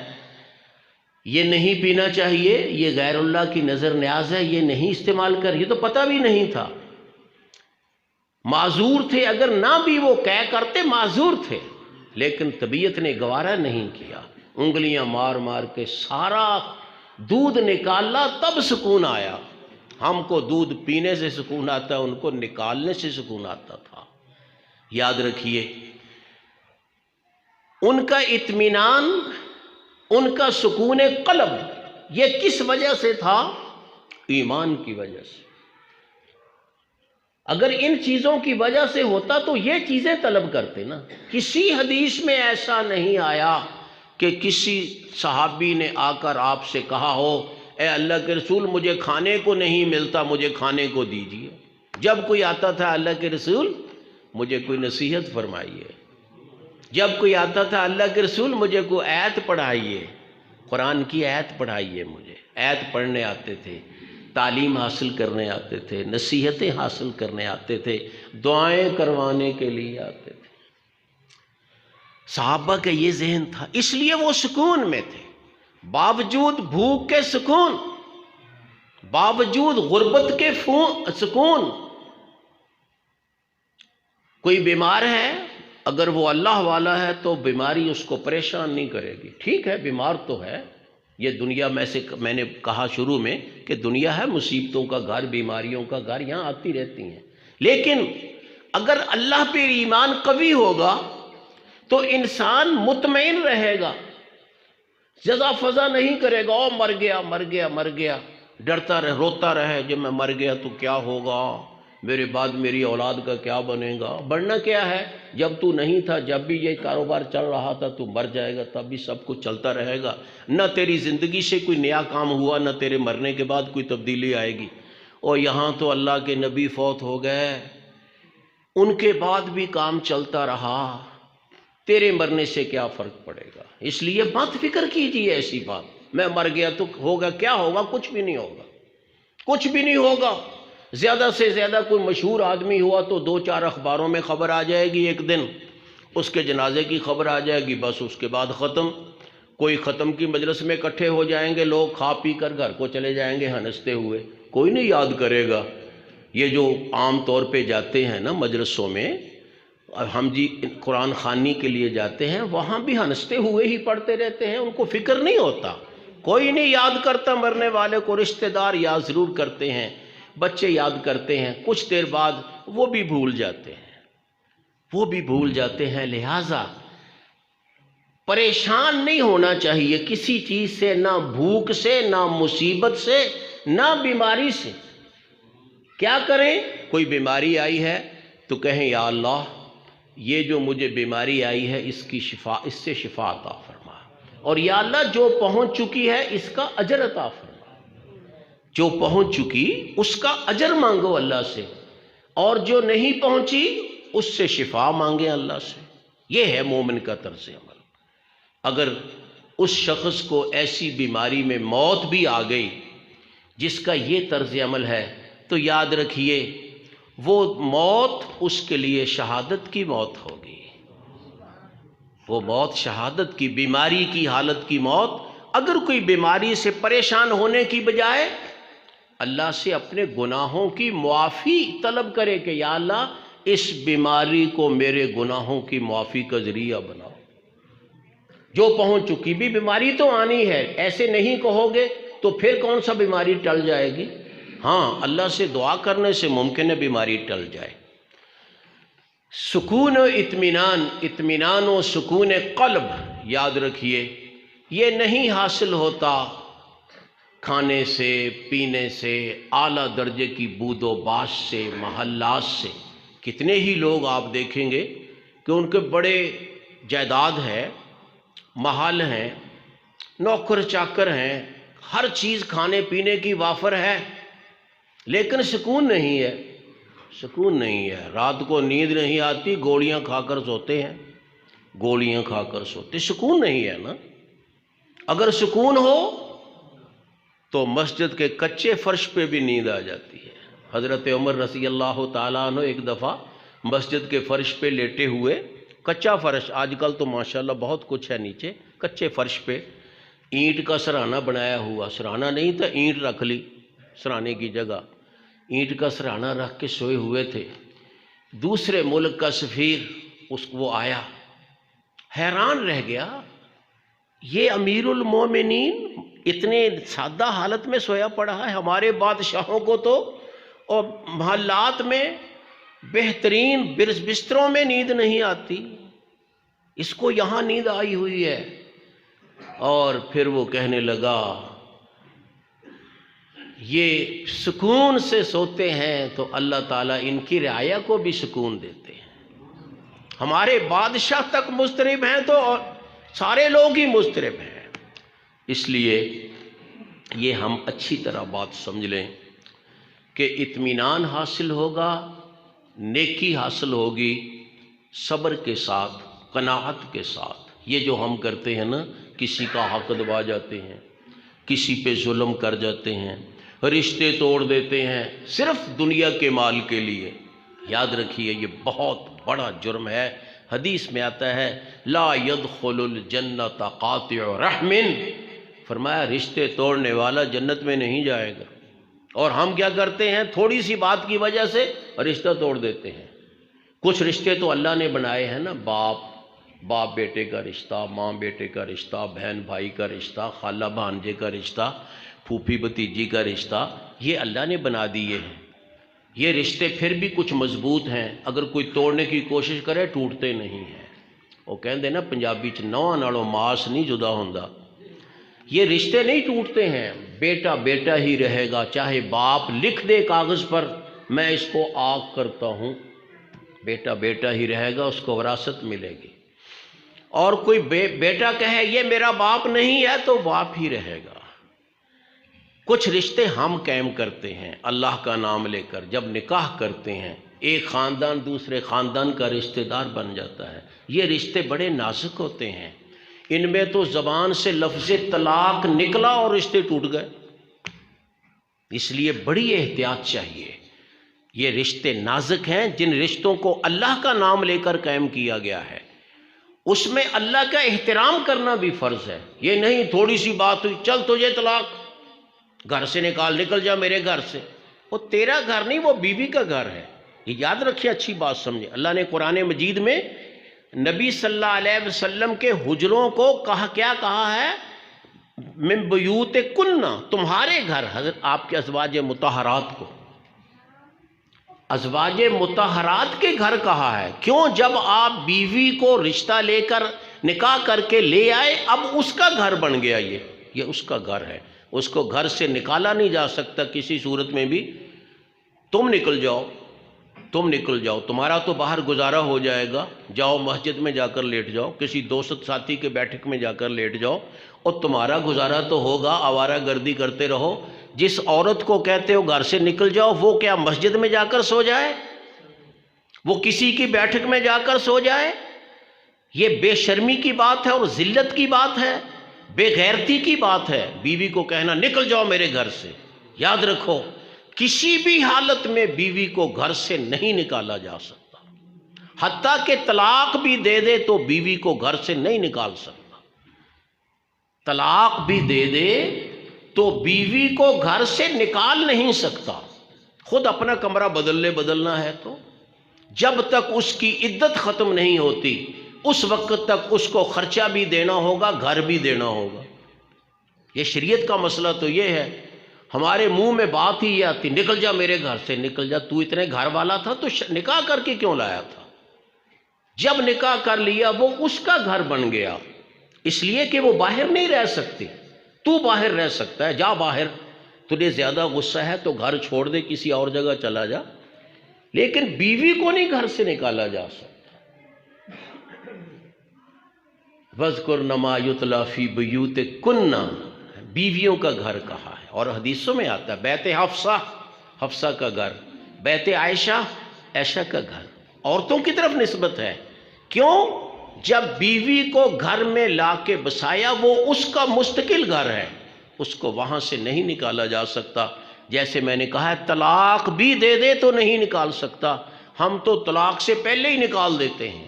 یہ نہیں پینا چاہیے، یہ غیر اللہ کی نظر نیاز ہے، یہ نہیں استعمال کر، یہ تو پتہ بھی نہیں تھا۔ معذور تھے، اگر نہ بھی وہ کرتے معذور تھے، لیکن طبیعت نے گوارا نہیں کیا، انگلیاں مار مار کے سارا دودھ نکالا، تب سکون آیا۔ ہم کو دودھ پینے سے سکون آتا ہے، ان کو نکالنے سے سکون آتا تھا۔ یاد رکھیے، ان کا اطمینان، ان کا سکون قلب، یہ کس وجہ سے تھا؟ ایمان کی وجہ سے۔ اگر ان چیزوں کی وجہ سے ہوتا تو یہ چیزیں طلب کرتے نا۔ کسی حدیث میں ایسا نہیں آیا کہ کسی صحابی نے آ کر آپ سے کہا ہو، اے اللہ کے رسول مجھے کھانے کو نہیں ملتا، مجھے کھانے کو دیجیے۔ جب کوئی آتا تھا، اللہ کے رسول مجھے کوئی نصیحت فرمائیے۔ جب کوئی آتا تھا، اللہ کے رسول مجھے کوئی آیت پڑھائیے، قرآن کی آیت پڑھائیے مجھے۔ آیت پڑھنے آتے تھے، تعلیم حاصل کرنے آتے تھے، نصیحتیں حاصل کرنے آتے تھے، دعائیں کروانے کے لیے آتے تھے۔ صحابہ کا یہ ذہن تھا، اس لیے وہ سکون میں تھے، باوجود بھوک کے سکون، باوجود غربت کے سکون۔ کوئی بیمار ہے، اگر وہ اللہ والا ہے تو بیماری اس کو پریشان نہیں کرے گی۔ ٹھیک ہے، بیمار تو ہے، یہ دنیا میں نے کہا شروع میں کہ دنیا ہے مصیبتوں کا گھر، بیماریوں کا گھر، یہاں آتی رہتی ہیں، لیکن اگر اللہ پہ ایمان قوی ہوگا تو انسان مطمئن رہے گا، جزا فضا نہیں کرے گا، او مر گیا مر گیا مر گیا، ڈرتا رہے، روتا رہے، جب میں مر گیا تو کیا ہوگا، میرے بعد میری اولاد کا کیا بنے گا۔ بڑھنا کیا ہے، جب تو نہیں تھا، جب بھی یہ کاروبار چل رہا تھا تو مر جائے گا، تب بھی سب کچھ چلتا رہے گا، نہ تیری زندگی سے کوئی نیا کام ہوا، نہ تیرے مرنے کے بعد کوئی تبدیلی آئے گی۔ اور یہاں تو اللہ کے نبی فوت ہو گئے، ان کے بعد بھی کام چلتا رہا، تیرے مرنے سے کیا فرق پڑے گا۔ اس لیے مت فکر کیجیے ایسی بات، میں مر گیا تو ہوگا، کیا ہوگا، کچھ بھی نہیں ہوگا، کچھ بھی نہیں ہوگا۔ زیادہ سے زیادہ کوئی مشہور آدمی ہوا تو 2-4 اخباروں میں خبر آ جائے گی، ایک دن اس کے جنازے کی خبر آ جائے گی، بس اس کے بعد ختم۔ کوئی ختم کی مجلس میں اکٹھے ہو جائیں گے لوگ، کھا پی کر گھر کو چلے جائیں گے ہنستے ہوئے، کوئی نہیں یاد کرے گا۔ یہ جو عام طور پہ جاتے ہیں نا مجلسوں میں، ہم جی قرآن خوانی کے لیے جاتے ہیں، وہاں بھی ہنستے ہوئے ہی پڑھتے رہتے ہیں، ان کو فکر نہیں ہوتا، کوئی نہیں یاد کرتا مرنے والے کو۔ رشتہ دار یاد ضرور کرتے ہیں، بچے یاد کرتے ہیں، کچھ دیر بعد وہ بھی بھول جاتے ہیں، وہ بھی بھول جاتے ہیں۔ لہٰذا پریشان نہیں ہونا چاہیے کسی چیز سے، نہ بھوک سے، نہ مصیبت سے، نہ بیماری سے۔ کیا کریں؟ کوئی بیماری آئی ہے تو کہیں یا اللہ یہ جو مجھے بیماری آئی ہے اس کی شفا، اس سے شفا عطا فرما، اور یا اللہ جو پہنچ چکی ہے اس کا اجر عطا فرما۔ جو پہنچ چکی اس کا اجر مانگو اللہ سے، اور جو نہیں پہنچی اس سے شفا مانگے اللہ سے۔ یہ ہے مومن کا طرز عمل۔ اگر اس شخص کو ایسی بیماری میں موت بھی آ گئی جس کا یہ طرز عمل ہے، تو یاد رکھیے وہ موت اس کے لیے شہادت کی موت ہوگی۔ وہ موت شہادت کی، بیماری کی حالت کی موت۔ اگر کوئی بیماری سے پریشان ہونے کی بجائے اللہ سے اپنے گناہوں کی معافی طلب کرے کہ یا اللہ اس بیماری کو میرے گناہوں کی معافی کا ذریعہ بناؤ۔ جو پہنچ چکی بھی بیماری تو آنی ہے، ایسے نہیں کہو گے تو پھر کون سا بیماری ٹل جائے گی؟ ہاں، اللہ سے دعا کرنے سے ممکن ہے بیماری ٹل جائے۔ سکون و اطمینان، اطمینان و سکون قلب، یاد رکھیے یہ نہیں حاصل ہوتا کھانے سے، پینے سے، اعلیٰ درجے کی بود و باش سے، محلات سے۔ کتنے ہی لوگ آپ دیکھیں گے کہ ان کے بڑے جائیداد ہے، محل ہیں، نوکر چاکر ہیں، ہر چیز کھانے پینے کی وافر ہے، لیکن سکون نہیں ہے، سکون نہیں ہے۔ رات کو نیند نہیں آتی، گولیاں کھا کر سوتے ہیں، گولیاں کھا کر سوتے، سکون نہیں ہے نا۔ اگر سکون ہو تو مسجد کے کچے فرش پہ بھی نیند آ جاتی ہے۔ حضرت عمر رضی اللہ تعالیٰ عنہ ایک دفعہ مسجد کے فرش پہ لیٹے ہوئے، کچا فرش، آج کل تو ماشاءاللہ بہت کچھ ہے نیچے، کچے فرش پہ اینٹ کا سرہانہ بنایا ہوا، سرہانہ نہیں تھا، اینٹ رکھ لی سرہانے کی جگہ، اینٹ کا سرہانہ رکھ کے سوئے ہوئے تھے۔ دوسرے ملک کا سفیر وہ آیا، حیران رہ گیا، یہ امیر المومنین اتنے سادہ حالت میں سویا پڑا ہے، ہمارے بادشاہوں کو تو اور محلات میں بہترین بستروں میں نیند نہیں آتی، اس کو یہاں نیند آئی ہوئی ہے۔ اور پھر وہ کہنے لگا یہ سکون سے سوتے ہیں تو اللہ تعالیٰ ان کی رعایا کو بھی سکون دیتے ہیں۔ ہمارے بادشاہ تک مضطرب ہیں تو سارے لوگ ہی مضطرب ہیں۔ اس لیے یہ ہم اچھی طرح بات سمجھ لیں کہ اطمینان حاصل ہوگا، نیکی حاصل ہوگی صبر کے ساتھ، قناعت کے ساتھ۔ یہ جو ہم کرتے ہیں نا، کسی کا حق دبا جاتے ہیں، کسی پہ ظلم کر جاتے ہیں، رشتے توڑ دیتے ہیں صرف دنیا کے مال کے لیے، یاد رکھیے یہ بہت بڑا جرم ہے۔ حدیث میں آتا ہے لا يدخل الجنت قاطع رحم، فرمایا رشتے توڑنے والا جنت میں نہیں جائے گا۔ اور ہم کیا کرتے ہیں؟ تھوڑی سی بات کی وجہ سے رشتہ توڑ دیتے ہیں۔ کچھ رشتے تو اللہ نے بنائے ہیں نا، باپ بیٹے کا رشتہ، ماں بیٹے کا رشتہ، بہن بھائی کا رشتہ، خالہ بھانجے کا رشتہ، پھوپھی بھتیجی کا رشتہ، یہ اللہ نے بنا دیے ہیں۔ یہ رشتے پھر بھی کچھ مضبوط ہیں، اگر کوئی توڑنے کی کوشش کرے ٹوٹتے نہیں ہیں۔ وہ کہندے نا پنجابی چ نواں نالوں ماس نہیں جدا ہوندا۔ یہ رشتے نہیں ٹوٹتے ہیں، بیٹا بیٹا ہی رہے گا، چاہے باپ لکھ دے کاغذ پر میں اس کو آگ کرتا ہوں، بیٹا بیٹا ہی رہے گا، اس کو وراثت ملے گی۔ اور کوئی بیٹا کہے یہ میرا باپ نہیں ہے تو باپ ہی رہے گا۔ کچھ رشتے ہم قائم کرتے ہیں اللہ کا نام لے کر، جب نکاح کرتے ہیں ایک خاندان دوسرے خاندان کا رشتہ دار بن جاتا ہے۔ یہ رشتے بڑے نازک ہوتے ہیں، ان میں تو زبان سے لفظ طلاق نکلا اور رشتے ٹوٹ گئے۔ اس لیے بڑی احتیاط چاہیے۔ یہ رشتے نازک ہیں، جن رشتوں کو اللہ کا نام لے کر قائم کیا گیا ہے اس میں اللہ کا احترام کرنا بھی فرض ہے۔ یہ نہیں تھوڑی سی بات ہوئی چل تجھے طلاق، گھر سے نکل جا میرے گھر سے۔ وہ تیرا گھر نہیں، وہ بیوی کا گھر ہے، یہ یاد رکھیے، اچھی بات سمجھے۔ اللہ نے قرآن مجید میں نبی صلی اللہ علیہ وسلم کے حجروں کو کیا کہا ہے؟ من بیوتکن، تمہارے گھر، حضرت آپ کے ازواج مطہرات کو ازواج مطہرات کے گھر کہا ہے۔ کیوں؟ جب آپ بیوی کو رشتہ لے کر نکاح کر کے لے آئے، اب اس کا گھر بن گیا، یہ اس کا گھر ہے، اس کو گھر سے نکالا نہیں جا سکتا کسی صورت میں بھی۔ تم نکل جاؤ، تمہارا تو باہر گزارا ہو جائے گا، جاؤ مسجد میں جا کر لیٹ جاؤ، کسی دوست ساتھی کے بیٹھک میں جا کر لیٹ جاؤ، اور تمہارا گزارا تو ہوگا، آوارہ گردی کرتے رہو۔ جس عورت کو کہتے ہو گھر سے نکل جاؤ، وہ کیا مسجد میں جا کر سو جائے؟ وہ کسی کی بیٹھک میں جا کر سو جائے؟ یہ بے شرمی کی بات ہے اور ذلت کی بات ہے، بے غیرتی کی بات ہے بیوی کو کہنا نکل جاؤ میرے گھر سے۔ یاد رکھو کسی بھی حالت میں بیوی کو گھر سے نہیں نکالا جا سکتا، حتیٰ کہ طلاق بھی دے دے تو بیوی کو گھر سے نہیں نکال سکتا۔ طلاق بھی دے دے تو بیوی کو گھر سے نکال نہیں سکتا۔ خود اپنا کمرہ بدلنا ہے تو جب تک اس کی عدت ختم نہیں ہوتی اس وقت تک اس کو خرچہ بھی دینا ہوگا، گھر بھی دینا ہوگا۔ یہ شریعت کا مسئلہ تو یہ ہے، ہمارے منہ میں بات ہی یہ آتی نکل جا میرے گھر سے، نکل جا، تو اتنے گھر والا تھا تو نکاح کر کے کیوں لایا تھا؟ جب نکاح کر لیا وہ اس کا گھر بن گیا، اس لیے کہ وہ باہر نہیں رہ سکتی، تو باہر رہ سکتا ہے، جا باہر، تجھے زیادہ غصہ ہے تو گھر چھوڑ دے کسی اور جگہ چلا جا، لیکن بیوی کو نہیں گھر سے نکالا جا سکتا۔ وَاذْكُرْنَ مَا يُتْلَى فِي بُيُوتِكُنَّ، بیویوں کا گھر کہا ہے، اور حدیثوں میں آتا ہے بیت حفصہ، حفصہ کا گھر، بیت عائشہ، عائشہ کا گھر، عورتوں کی طرف نسبت ہے۔ کیوں؟ جب بیوی کو گھر میں لا کے بسایا وہ اس کا مستقل گھر ہے، اس کو وہاں سے نہیں نکالا جا سکتا۔ جیسے میں نے کہا ہے طلاق بھی دے دے تو نہیں نکال سکتا، ہم تو طلاق سے پہلے ہی نکال دیتے ہیں،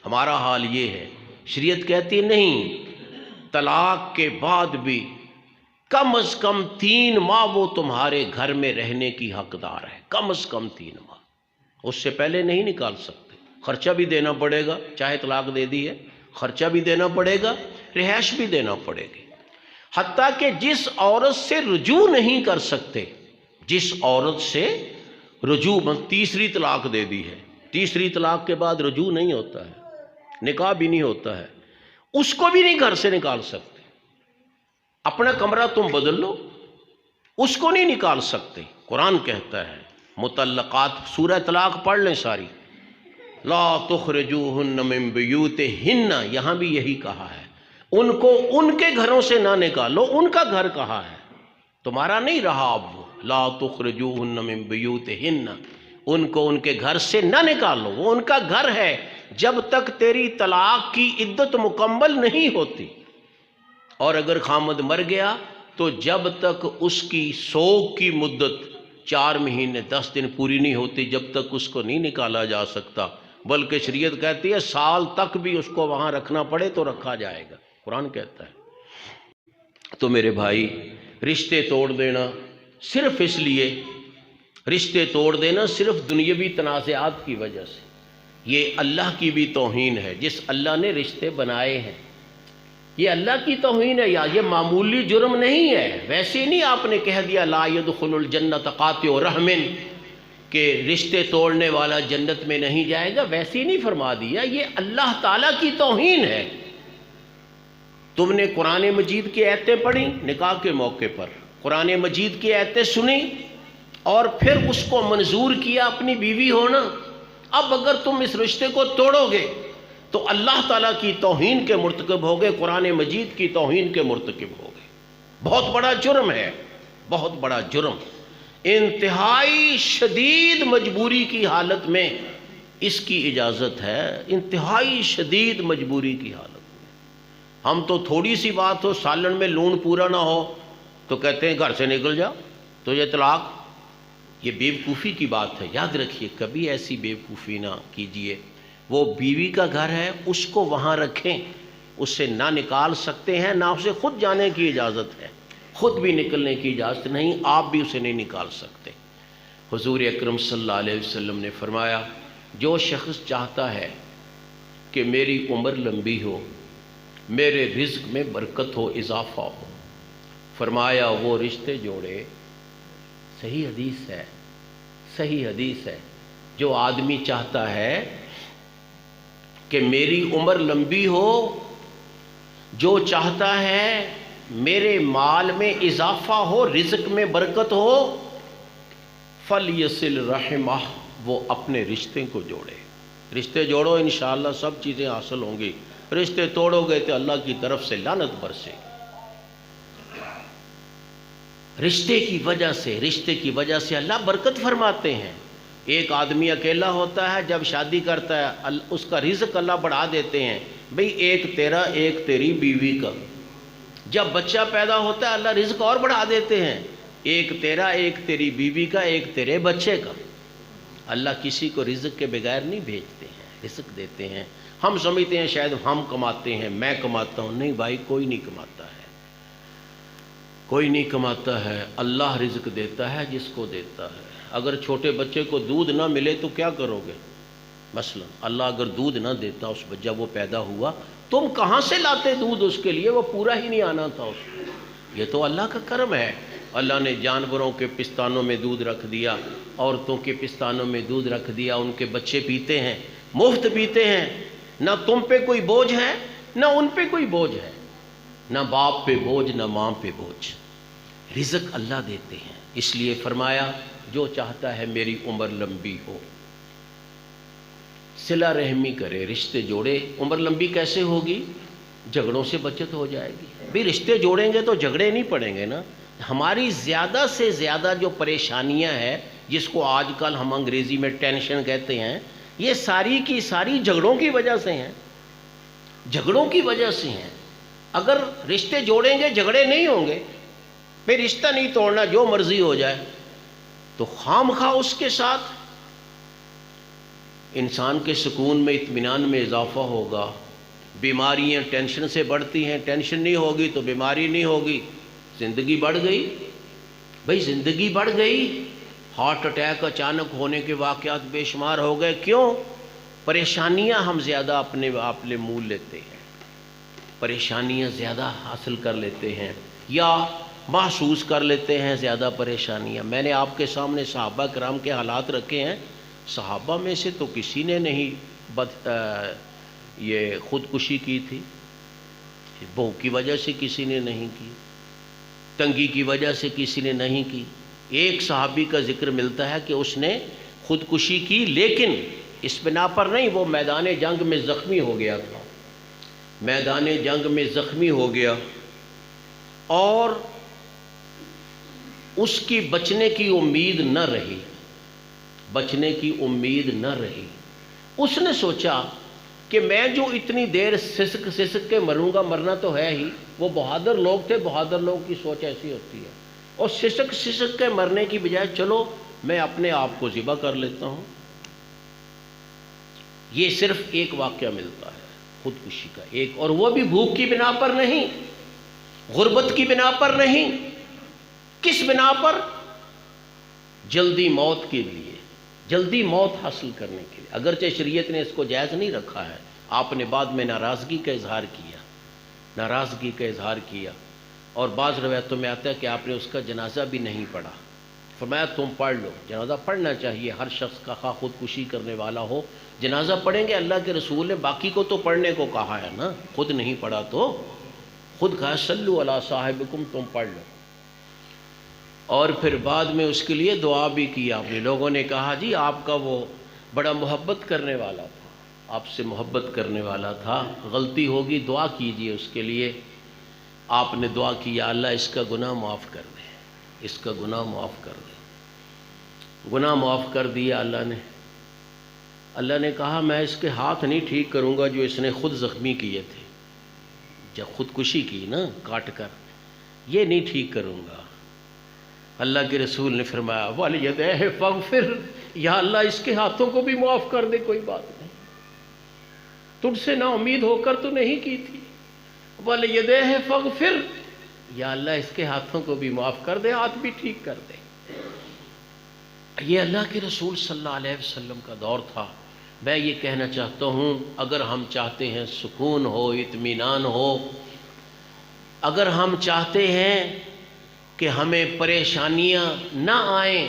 ہمارا حال یہ ہے۔ شریعت کہتی نہیں، طلاق کے بعد بھی کم از کم 3 ماہ وہ تمہارے گھر میں رہنے کی حقدار ہے، کم از کم 3 ماہ، اس سے پہلے نہیں نکال سکتے۔ خرچہ بھی دینا پڑے گا، چاہے طلاق دے دی ہے خرچہ بھی دینا پڑے گا، رہائش بھی دینا پڑے گی۔ حتیٰ کہ جس عورت سے رجوع نہیں کر سکتے، جس عورت سے رجوع، تیسری طلاق دے دی ہے، تیسری طلاق کے بعد رجوع نہیں ہوتا ہے، نکاح بھی نہیں ہوتا ہے، اس کو بھی نہیں گھر سے نکال سکتے۔ اپنا کمرہ تم بدل لو، اس کو نہیں نکال سکتے۔ قرآن کہتا ہے مطلقات، سورہ طلاق پڑھ لیں ساری، لا تخرجوہن من بیوتہن، یہاں بھی یہی کہا ہے، ان کو ان کے گھروں سے نہ نکالو، ان کا گھر کہا ہے، تمہارا نہیں رہا اب وہ، لا تخرجوہن من بیوتہن، ان کو ان کے گھر سے نہ نکالو، وہ ان کا گھر ہے جب تک تیری طلاق کی عدت مکمل نہیں ہوتی، اور اگر خامد مر گیا تو جب تک اس کی سوگ کی مدت 4 مہینے 10 دن پوری نہیں ہوتی جب تک اس کو نہیں نکالا جا سکتا، بلکہ شریعت کہتی ہے سال تک بھی اس کو وہاں رکھنا پڑے تو رکھا جائے گا، قرآن کہتا ہے۔ تو میرے بھائی رشتے توڑ دینا صرف اس لیے، رشتے توڑ دینا صرف دنیاوی تنازعات کی وجہ سے، یہ اللہ کی بھی توہین ہے، جس اللہ نے رشتے بنائے ہیں، یہ اللہ کی توہین ہے، یا یہ معمولی جرم نہیں ہے۔ ویسے نہیں آپ نے کہہ دیا لا يدخل الجنت قاطع رحم، کہ رشتے توڑنے والا جنت میں نہیں جائے گا، ویسے نہیں فرما دیا، یہ اللہ تعالیٰ کی توہین ہے۔ تم نے قرآن مجید کی آیتیں پڑھی نکاح کے موقع پر، قرآن مجید کی آیتیں سنی اور پھر اس کو منظور کیا اپنی بیوی ہونا، اب اگر تم اس رشتے کو توڑو گے تو اللہ تعالیٰ کی توہین کے مرتکب ہوگے، قرآن مجید کی توہین کے مرتکب ہوگے۔ بہت بڑا جرم ہے، بہت بڑا جرم۔ انتہائی شدید مجبوری کی حالت میں اس کی اجازت ہے، انتہائی شدید مجبوری کی حالت میں۔ ہم تو تھوڑی سی بات ہو، سالن میں لون پورا نہ ہو تو کہتے ہیں گھر سے نکل جا، تو یہ طلاق، یہ بیوقوفی کی بات ہے۔ یاد رکھیے کبھی ایسی بیوقوفی نہ کیجیے، وہ بیوی کا گھر ہے، اس کو وہاں رکھیں، اس سے نہ نکال سکتے ہیں، نہ اسے خود جانے کی اجازت ہے، خود بھی نکلنے کی اجازت نہیں، آپ بھی اسے نہیں نکال سکتے۔ حضور اکرم صلی اللہ علیہ وسلم نے فرمایا جو شخص چاہتا ہے کہ میری عمر لمبی ہو، میرے رزق میں برکت ہو، اضافہ ہو، فرمایا وہ رشتے جوڑے۔ صحیح حدیث ہے، صحیح حدیث ہے۔ جو آدمی چاہتا ہے کہ میری عمر لمبی ہو، جو چاہتا ہے میرے مال میں اضافہ ہو، رزق میں برکت ہو، فَلْيَصِلْ رَحِمَهُ، وہ اپنے رشتے کو جوڑے۔ رشتے جوڑو انشاءاللہ سب چیزیں حاصل ہوں گی، رشتے توڑو گے تو اللہ کی طرف سے لعنت برسے گی۔ رشتے کی وجہ سے، رشتے کی وجہ سے اللہ برکت فرماتے ہیں۔ ایک آدمی اکیلا ہوتا ہے، جب شادی کرتا ہے اس کا رزق اللہ بڑھا دیتے ہیں، بھئی ایک تیرا ایک تیری بیوی کا، جب بچہ پیدا ہوتا ہے اللہ رزق اور بڑھا دیتے ہیں، ایک تیرا ایک تیری بیوی کا ایک تیرے بچے کا۔ اللہ کسی کو رزق کے بغیر نہیں بھیجتے ہیں، رزق دیتے ہیں۔ ہم سمجھتے ہیں شاید ہم کماتے ہیں، میں کماتا ہوں، نہیں بھائی، کوئی نہیں کماتا ہے، کوئی نہیں کماتا ہے، اللہ رزق دیتا ہے جس کو دیتا ہے۔ اگر چھوٹے بچے کو دودھ نہ ملے تو کیا کرو گے؟ مثلا اللہ اگر دودھ نہ دیتا اس جب وہ پیدا ہوا، تم کہاں سے لاتے دودھ اس کے لیے؟ وہ پورا ہی نہیں آنا تھا اس کو۔ یہ تو اللہ کا کرم ہے۔ اللہ نے جانوروں کے پستانوں میں دودھ رکھ دیا، عورتوں کے پستانوں میں دودھ رکھ دیا، ان کے بچے پیتے ہیں، مفت پیتے ہیں، نہ تم پہ کوئی بوجھ ہے نہ ان پہ کوئی بوجھ ہے، نہ باپ پہ بوجھ نہ ماں پہ بوجھ۔ رزق اللہ دیتے ہیں، اس لیے فرمایا جو چاہتا ہے میری عمر لمبی ہو، صلہ رحمی کرے، رشتے جوڑے۔ عمر لمبی کیسے ہوگی؟ جھگڑوں سے بچت ہو جائے گی۔ بھی رشتے جوڑیں گے تو جھگڑے نہیں پڑیں گے نا۔ ہماری زیادہ سے زیادہ جو پریشانیاں ہیں، جس کو آج کل ہم انگریزی میں ٹینشن کہتے ہیں، یہ ساری کی ساری جھگڑوں کی وجہ سے ہیں، جھگڑوں کی وجہ سے ہیں۔ اگر رشتے جوڑیں گے جھگڑے نہیں ہوں گے، پھر رشتہ نہیں توڑنا، جو مرضی ہو جائے، تو خام خواہ اس کے ساتھ انسان کے سکون میں اطمینان میں اضافہ ہوگا۔ بیماریاں ٹینشن سے بڑھتی ہیں، ٹینشن نہیں ہوگی تو بیماری نہیں ہوگی، زندگی بڑھ گئی۔ بھئی زندگی بڑھ گئی، ہارٹ اٹیک اچانک ہونے کے واقعات بے شمار ہو گئے۔ کیوں؟ پریشانیاں ہم زیادہ اپنے آپ لے مول لیتے ہیں، پریشانیاں زیادہ حاصل کر لیتے ہیں یا محسوس کر لیتے ہیں زیادہ پریشانیاں۔ میں نے آپ کے سامنے صحابہ کرام کے حالات رکھے ہیں۔ صحابہ میں سے تو کسی نے نہیں یہ خودکشی کی تھی، بھوک کی وجہ سے کسی نے نہیں کی، تنگی کی وجہ سے کسی نے نہیں کی۔ ایک صحابی کا ذکر ملتا ہے کہ اس نے خودکشی کی، لیکن اس بنا پر نہیں، وہ میدان جنگ میں زخمی ہو گیا تھا، میدان جنگ میں زخمی ہو گیا اور اس کی بچنے کی امید نہ رہی، بچنے کی امید نہ رہی۔ اس نے سوچا کہ میں جو اتنی دیر سسک سسک کے مروں گا، مرنا تو ہے ہی۔ وہ بہادر لوگ تھے، بہادر لوگ کی سوچ ایسی ہوتی ہے، اور سسک سسک کے مرنے کی بجائے چلو میں اپنے آپ کو ذبح کر لیتا ہوں۔ یہ صرف ایک واقعہ ملتا ہے خودکشی کا، ایک، اور وہ بھی بھوک کی بنا پر نہیں، غربت کی بنا پر نہیں۔ کس بنا پر؟ جلدی موت کے لیے، جلدی موت حاصل کرنے کے لیے۔ اگرچہ شریعت نے اس کو جائز نہیں رکھا ہے، آپ نے بعد میں ناراضگی کا اظہار کیا، ناراضگی کا اظہار کیا، اور بعض روایتوں میں آتا ہے کہ آپ نے اس کا جنازہ بھی نہیں پڑھا۔ فرمایا تم پڑھ لو، جنازہ پڑھنا چاہیے ہر شخص کا، خواہ خودکشی کرنے والا ہو، جنازہ پڑھیں گے۔ اللہ کے رسول نے باقی کو تو پڑھنے کو کہا ہے نا، خود نہیں پڑھا تو خود کہا صلو علی صاحبکم، تم پڑھ لو۔ اور پھر بعد میں اس کے لیے دعا بھی کی آپ نے۔ لوگوں نے کہا جی آپ کا وہ بڑا محبت کرنے والا تھا، آپ سے محبت کرنے والا تھا، غلطی ہوگی دعا کیجئے اس کے لیے۔ آپ نے دعا کی، یا اللہ اس کا گناہ معاف کر دے، اس کا گناہ معاف کر دے۔ گناہ معاف کر دیا اللہ نے۔ اللہ نے کہا میں اس کے ہاتھ نہیں ٹھیک کروں گا جو اس نے خود زخمی کیے تھے، جب خودکشی کی نا کاٹ کر، یہ نہیں ٹھیک کروں گا۔ اللہ کے رسول نے فرمایا وَلِيَدَيْهِ فَاغْفِرْ، یا اللہ اس کے ہاتھوں کو بھی معاف کر دے، کوئی بات نہیں، تجھ سے نا امید ہو کر تو نہیں کی تھی۔ وَلِيَدَيْهِ فَاغْفِرْ، یا اللہ اس کے ہاتھوں کو بھی معاف کر دے، ہاتھ بھی ٹھیک کر دے۔ یہ اللہ کے رسول صلی اللہ علیہ وسلم کا دور تھا۔ میں یہ کہنا چاہتا ہوں، اگر ہم چاہتے ہیں سکون ہو، اطمینان ہو، اگر ہم چاہتے ہیں کہ ہمیں پریشانیاں نہ آئیں،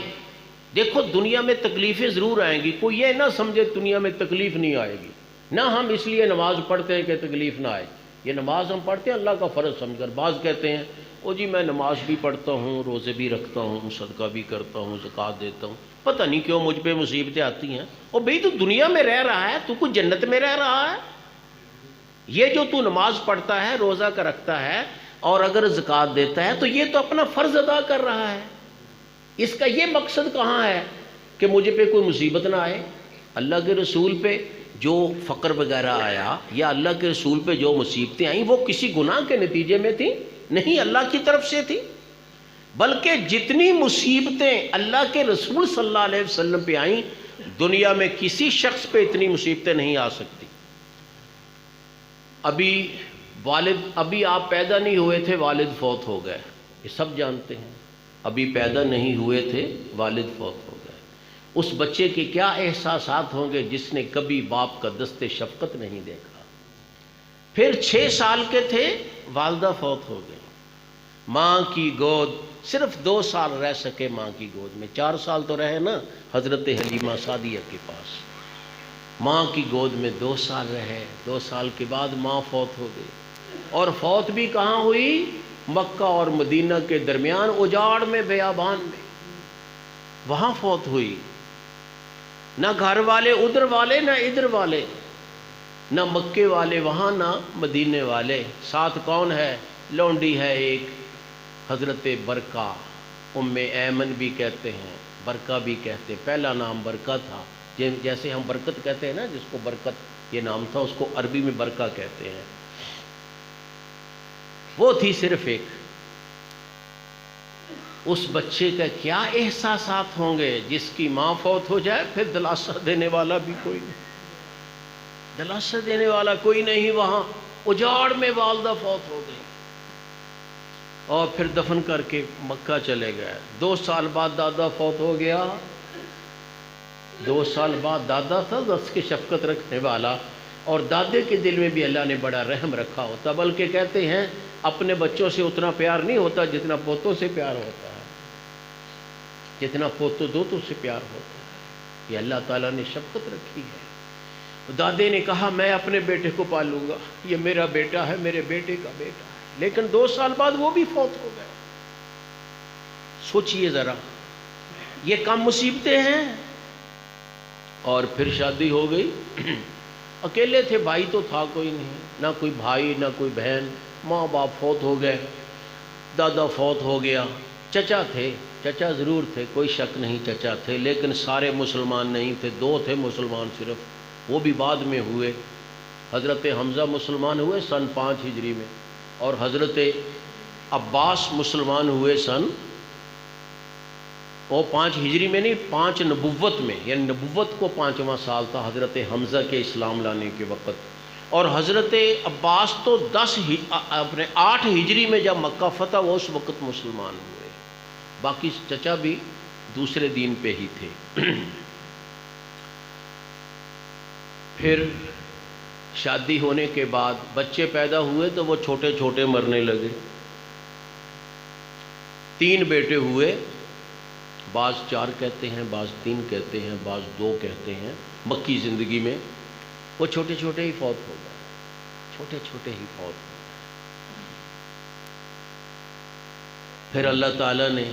دیکھو دنیا میں تکلیفیں ضرور آئیں گی، کوئی یہ نہ سمجھے دنیا میں تکلیف نہیں آئے گی، نہ ہم اس لیے نماز پڑھتے ہیں کہ تکلیف نہ آئے۔ یہ نماز ہم پڑھتے ہیں اللہ کا فرض سمجھ کر۔ بعض کہتے ہیں او جی میں نماز بھی پڑھتا ہوں، روزے بھی رکھتا ہوں، صدقہ بھی کرتا ہوں، زکوٰۃ دیتا ہوں، پتہ نہیں کیوں مجھ پہ مصیبتیں آتی ہیں۔ اور بھئی تو دنیا میں رہ رہا ہے، تو کوئی جنت میں رہ رہا ہے؟ یہ جو تو نماز پڑھتا ہے، روزہ کا رکھتا ہے، اور اگر زکوٰۃ دیتا ہے تو یہ تو اپنا فرض ادا کر رہا ہے۔ اس کا یہ مقصد کہاں ہے کہ مجھے پہ کوئی مصیبت نہ آئے؟ اللہ کے رسول پہ جو فقر وغیرہ آیا یا اللہ کے رسول پہ جو مصیبتیں آئیں وہ کسی گناہ کے نتیجے میں تھیں نہیں، اللہ کی طرف سے تھی، بلکہ جتنی مصیبتیں اللہ کے رسول صلی اللہ علیہ وسلم پہ آئیں دنیا میں کسی شخص پہ اتنی مصیبتیں نہیں آ سکتی۔ ابھی آپ پیدا نہیں ہوئے تھے، والد فوت ہو گئے، یہ سب جانتے ہیں۔ ابھی پیدا نہیں ہوئے تھے، والد فوت ہو گئے، اس بچے کے کیا احساسات ہوں گے جس نے کبھی باپ کا دست شفقت نہیں دیکھا۔ پھر 6 سال کے تھے، والدہ فوت ہو گئی، ماں کی گود صرف 2 سال رہ سکے ماں کی گود میں، 4 سال تو رہے نا حضرت حلیمہ سعدیہ کے پاس، ماں کی گود میں 2 سال رہے، 2 سال کے بعد ماں فوت ہو گئی، اور فوت بھی کہاں ہوئی؟ مکہ اور مدینہ کے درمیان اجاڑ میں، بیابان میں، وہاں فوت ہوئی۔ نہ گھر والے ادھر والے نہ ادھر والے، نہ مکے والے وہاں نہ مدینے والے، ساتھ کون ہے؟ لونڈی ہے ایک، حضرت برکہ، ام ایمن بھی کہتے ہیں، برکہ بھی کہتے ہیں، پہلا نام برکہ تھا، جیسے ہم برکت کہتے ہیں نا، جس کو برکت یہ نام تھا اس کو عربی میں برکہ کہتے ہیں۔ وہ تھی صرف ایک۔ اس بچے کا کیا احساسات ہوں گے جس کی ماں فوت ہو جائے، پھر دلاسا دینے والا بھی کوئی نہیں، دلاسا دینے والا کوئی نہیں، وہاں اجاڑ میں والدہ فوت ہو گئی، اور پھر دفن کر کے مکہ چلے گئے۔ 2 سال بعد دادا فوت ہو گیا، 2 سال بعد دادا تھا دست کی شفقت رکھنے والا، اور دادے کے دل میں بھی اللہ نے بڑا رحم رکھا ہوتا، بلکہ کہتے ہیں اپنے بچوں سے اتنا پیار نہیں ہوتا جتنا پوتوں سے پیار ہوتا ہے، جتنا پوتوں دوتوں سے پیار ہوتا ہے، یہ اللہ تعالیٰ نے شفقت رکھی ہے۔ دادے نے کہا میں اپنے بیٹے کو پالوں گا، یہ میرا بیٹا ہے، میرے بیٹے کا بیٹا ہے، لیکن 2 سال بعد وہ بھی فوت ہو گئے۔ سوچئے ذرا، یہ کم مصیبتیں ہیں۔ اور پھر شادی ہو گئی، اکیلے تھے، بھائی تو تھا کوئی نہیں، نہ کوئی بھائی نہ کوئی بہن، ماں باپ فوت ہو گئے، دادا فوت ہو گیا، چچا تھے، چچا ضرور تھے، کوئی شک نہیں چچا تھے، لیکن سارے مسلمان نہیں تھے، 2 تھے مسلمان صرف، وہ بھی بعد میں ہوئے۔ حضرت حمزہ مسلمان ہوئے سن 5 ہجری میں، اور حضرت عباس مسلمان ہوئے سن، وہ 5 ہجری میں نہیں، 5 نبوت میں، یعنی نبوت کو 5واں سال تھا حضرت حمزہ کے اسلام لانے کے وقت، اور حضرت عباس تو 8 ہجری میں جب مکہ فتح وہ اس وقت مسلمان ہوئے، باقی چچا بھی دوسرے دین پہ ہی تھے۔ پھر شادی ہونے کے بعد بچے پیدا ہوئے تو وہ چھوٹے چھوٹے مرنے لگے، 3 بیٹے ہوئے، بعض 4 کہتے ہیں، بعض 3 کہتے ہیں، بعض 2 کہتے ہیں، مکی زندگی میں وہ چھوٹے چھوٹے ہی فوت ہو گئے، چھوٹے چھوٹے ہی فوت ہو گئے۔ پھر اللہ تعالیٰ نے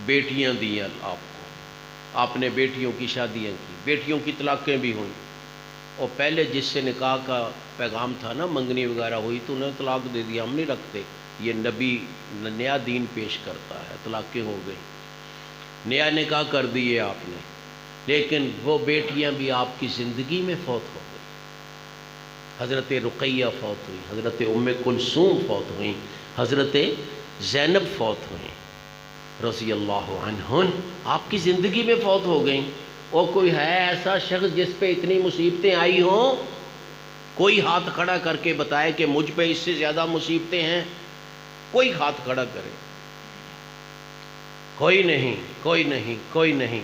بیٹیاں دیا آپ کو، آپ نے بیٹیوں کی شادیاں کی، بیٹیوں کی طلاقیں بھی ہوئیں، اور پہلے جس سے نکاح کا پیغام تھا نا، منگنی وغیرہ ہوئی تو انہیں طلاق دے دیا، ہم نہیں رکھتے، یہ نبی نیا دین پیش کرتا ہے، طلاقیں ہو گئی، نیا نکاح کر دیے آپ نے، لیکن وہ بیٹیاں بھی آپ کی زندگی میں فوت ہو گئی۔ حضرت رقیہ فوت ہوئی، حضرت ام کلثوم فوت ہوئیں، حضرت زینب فوت ہوئیں رضی اللہ عنہن، آپ کی زندگی میں فوت ہو گئیں۔ اور کوئی ہے ایسا شخص جس پہ اتنی مصیبتیں آئی ہوں؟ کوئی ہاتھ کھڑا کر کے بتائے کہ مجھ پہ اس سے زیادہ مصیبتیں ہیں؟ کوئی ہاتھ کھڑا کرے؟ کوئی نہیں، کوئی نہیں، کوئی نہیں۔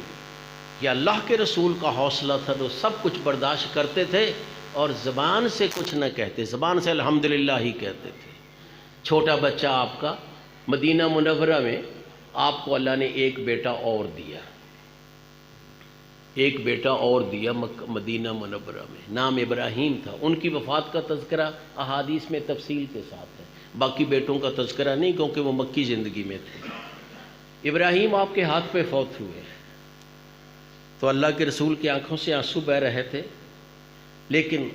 یہ اللہ کے رسول کا حوصلہ تھا، تو سب کچھ برداشت کرتے تھے، اور زبان سے کچھ نہ کہتے، زبان سے الحمدللہ ہی کہتے تھے۔ چھوٹا بچہ آپ کا، مدینہ منورہ میں آپ کو اللہ نے ایک بیٹا اور دیا، ایک بیٹا اور دیا مدینہ منورہ میں، نام ابراہیم تھا۔ ان کی وفات کا تذکرہ احادیث میں تفصیل کے ساتھ ہے، باقی بیٹوں کا تذکرہ نہیں، کیونکہ وہ مکی زندگی میں تھے۔ ابراہیم آپ کے ہاتھ پہ فوت ہوئے، تو اللہ کے رسول کی آنکھوں سے آنسو بہہ رہے تھے، لیکن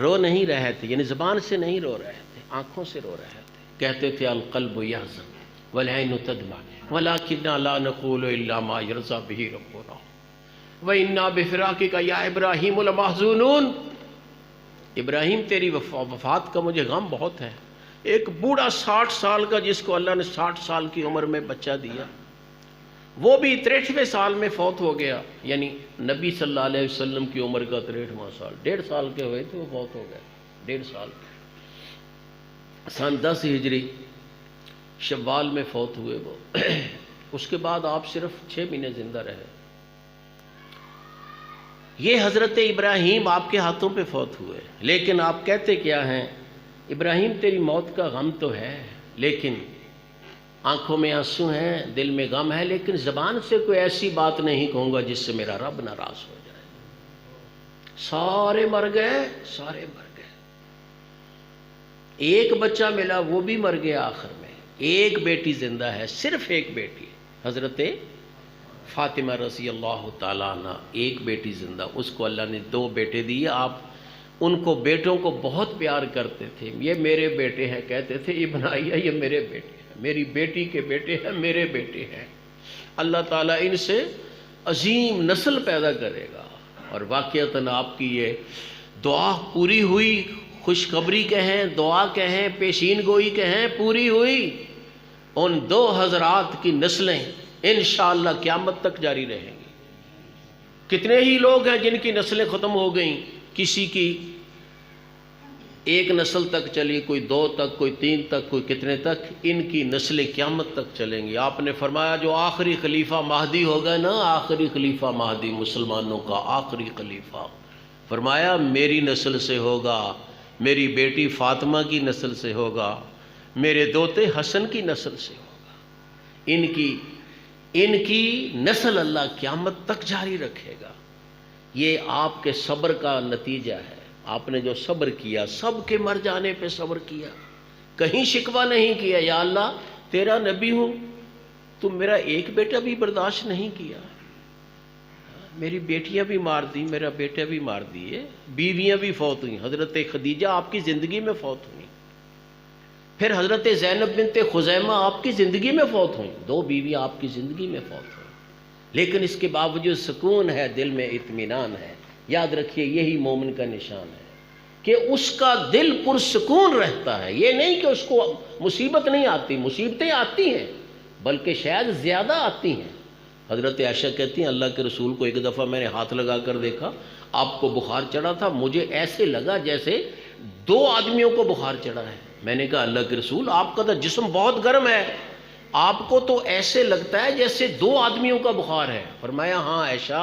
رو نہیں رہے تھے، یعنی زبان سے نہیں رو رہے تھے، آنکھوں سے رو رہے تھے۔ کہتے تھے القلب یحزن والعین تدمع ولکن لا نقول الا ما یرضی بہ ربنا، وَإِنَّا بِفِرَاقِكَ يَا إِبْرَاهِيمُ لَمَحْزُونُونَ، ابراہیم تیری وفات کا مجھے غم بہت ہے۔ ایک بوڑھا 60 سال کا، جس کو اللہ نے 60 سال کی عمر میں بچہ دیا، وہ بھی 63ویں سال میں فوت ہو گیا، یعنی نبی صلی اللہ علیہ وسلم کی عمر کا 63واں سال، 1.5 سال کے ہوئے تھے وہ فوت ہو گئے، 1.5 سال کے، سن 10 ہجری شوال میں فوت ہوئے وہ۔ اس کے بعد آپ صرف 6 مہینے زندہ رہے۔ یہ حضرت ابراہیم آپ کے ہاتھوں پہ فوت ہوئے، لیکن آپ کہتے کیا ہیں؟ ابراہیم تیری موت کا غم تو ہے، لیکن آنکھوں میں آنسو ہیں، دل میں غم ہے، لیکن زبان سے کوئی ایسی بات نہیں کہوں گا جس سے میرا رب ناراض ہو جائے۔ سارے مر گئے، سارے مر گئے، ایک بچہ ملا، وہ بھی مر گیا آخر میں، ایک بیٹی زندہ ہے، صرف ایک بیٹی، حضرت فاطمہ رضی اللہ تعالیٰ عنہ، ایک بیٹی زندہ، اس کو اللہ نے 2 بیٹے دیے۔ آپ ان کو بیٹوں کو بہت پیار کرتے تھے، یہ میرے بیٹے ہیں کہتے تھے، ابنائیہ یہ میرے بیٹے ہیں، میری بیٹی کے بیٹے ہیں، میرے بیٹے ہیں، اللہ تعالیٰ ان سے عظیم نسل پیدا کرے گا۔ اور واقعتاً آپ کی یہ دعا پوری ہوئی، خوشخبری کہیں، دعا کہیں، پیشین گوئی کہیں، پوری ہوئی۔ ان 2 حضرات کی نسلیں انشاءاللہ قیامت تک جاری رہیں گی۔ کتنے ہی لوگ ہیں جن کی نسلیں ختم ہو گئیں، کسی کی 1 نسل تک چلی، کوئی 2 تک، کوئی 3 تک، کوئی کتنے تک، ان کی نسلیں قیامت تک چلیں گی۔ آپ نے فرمایا جو آخری خلیفہ مہدی ہوگا نا، آخری خلیفہ مہدی، مسلمانوں کا آخری خلیفہ، فرمایا میری نسل سے ہوگا، میری بیٹی فاطمہ کی نسل سے ہوگا، میرے دوتے حسن کی نسل سے ہوگا۔ ان کی نسل اللہ قیامت تک جاری رکھے گا۔ یہ آپ کے صبر کا نتیجہ ہے۔ آپ نے جو صبر کیا، سب کے مر جانے پہ صبر کیا، کہیں شکوہ نہیں کیا، یا اللہ تیرا نبی ہوں، تم میرا ایک بیٹا بھی برداشت نہیں کیا، میری بیٹیاں بھی مار دی، میرا بیٹا بھی مار دیے، بیویاں بھی فوت ہوئیں، حضرت خدیجہ آپ کی زندگی میں فوت ہوئیں، پھر حضرت زینب بنت خزیمہ آپ کی زندگی میں فوت ہوئیں، 2 بیویاں آپ کی زندگی میں فوت ہوئیں، لیکن اس کے باوجود سکون ہے، دل میں اطمینان ہے۔ یاد رکھیے یہی مومن کا نشان ہے کہ اس کا دل پرسکون رہتا ہے۔ یہ نہیں کہ اس کو مصیبت نہیں آتی، مصیبتیں آتی ہیں، بلکہ شاید زیادہ آتی ہیں۔ حضرت عائشہ کہتی ہیں اللہ کے رسول کو ایک دفعہ میں نے ہاتھ لگا کر دیکھا، آپ کو بخار چڑھا تھا، مجھے ایسے لگا جیسے 2 آدمیوں کو بخار چڑھا ہے۔ میں نے کہا اللہ کے رسول آپ کا تو جسم بہت گرم ہے، آپ کو تو ایسے لگتا ہے جیسے 2 آدمیوں کا بخار ہے۔ فرمایا ہاں عائشہ،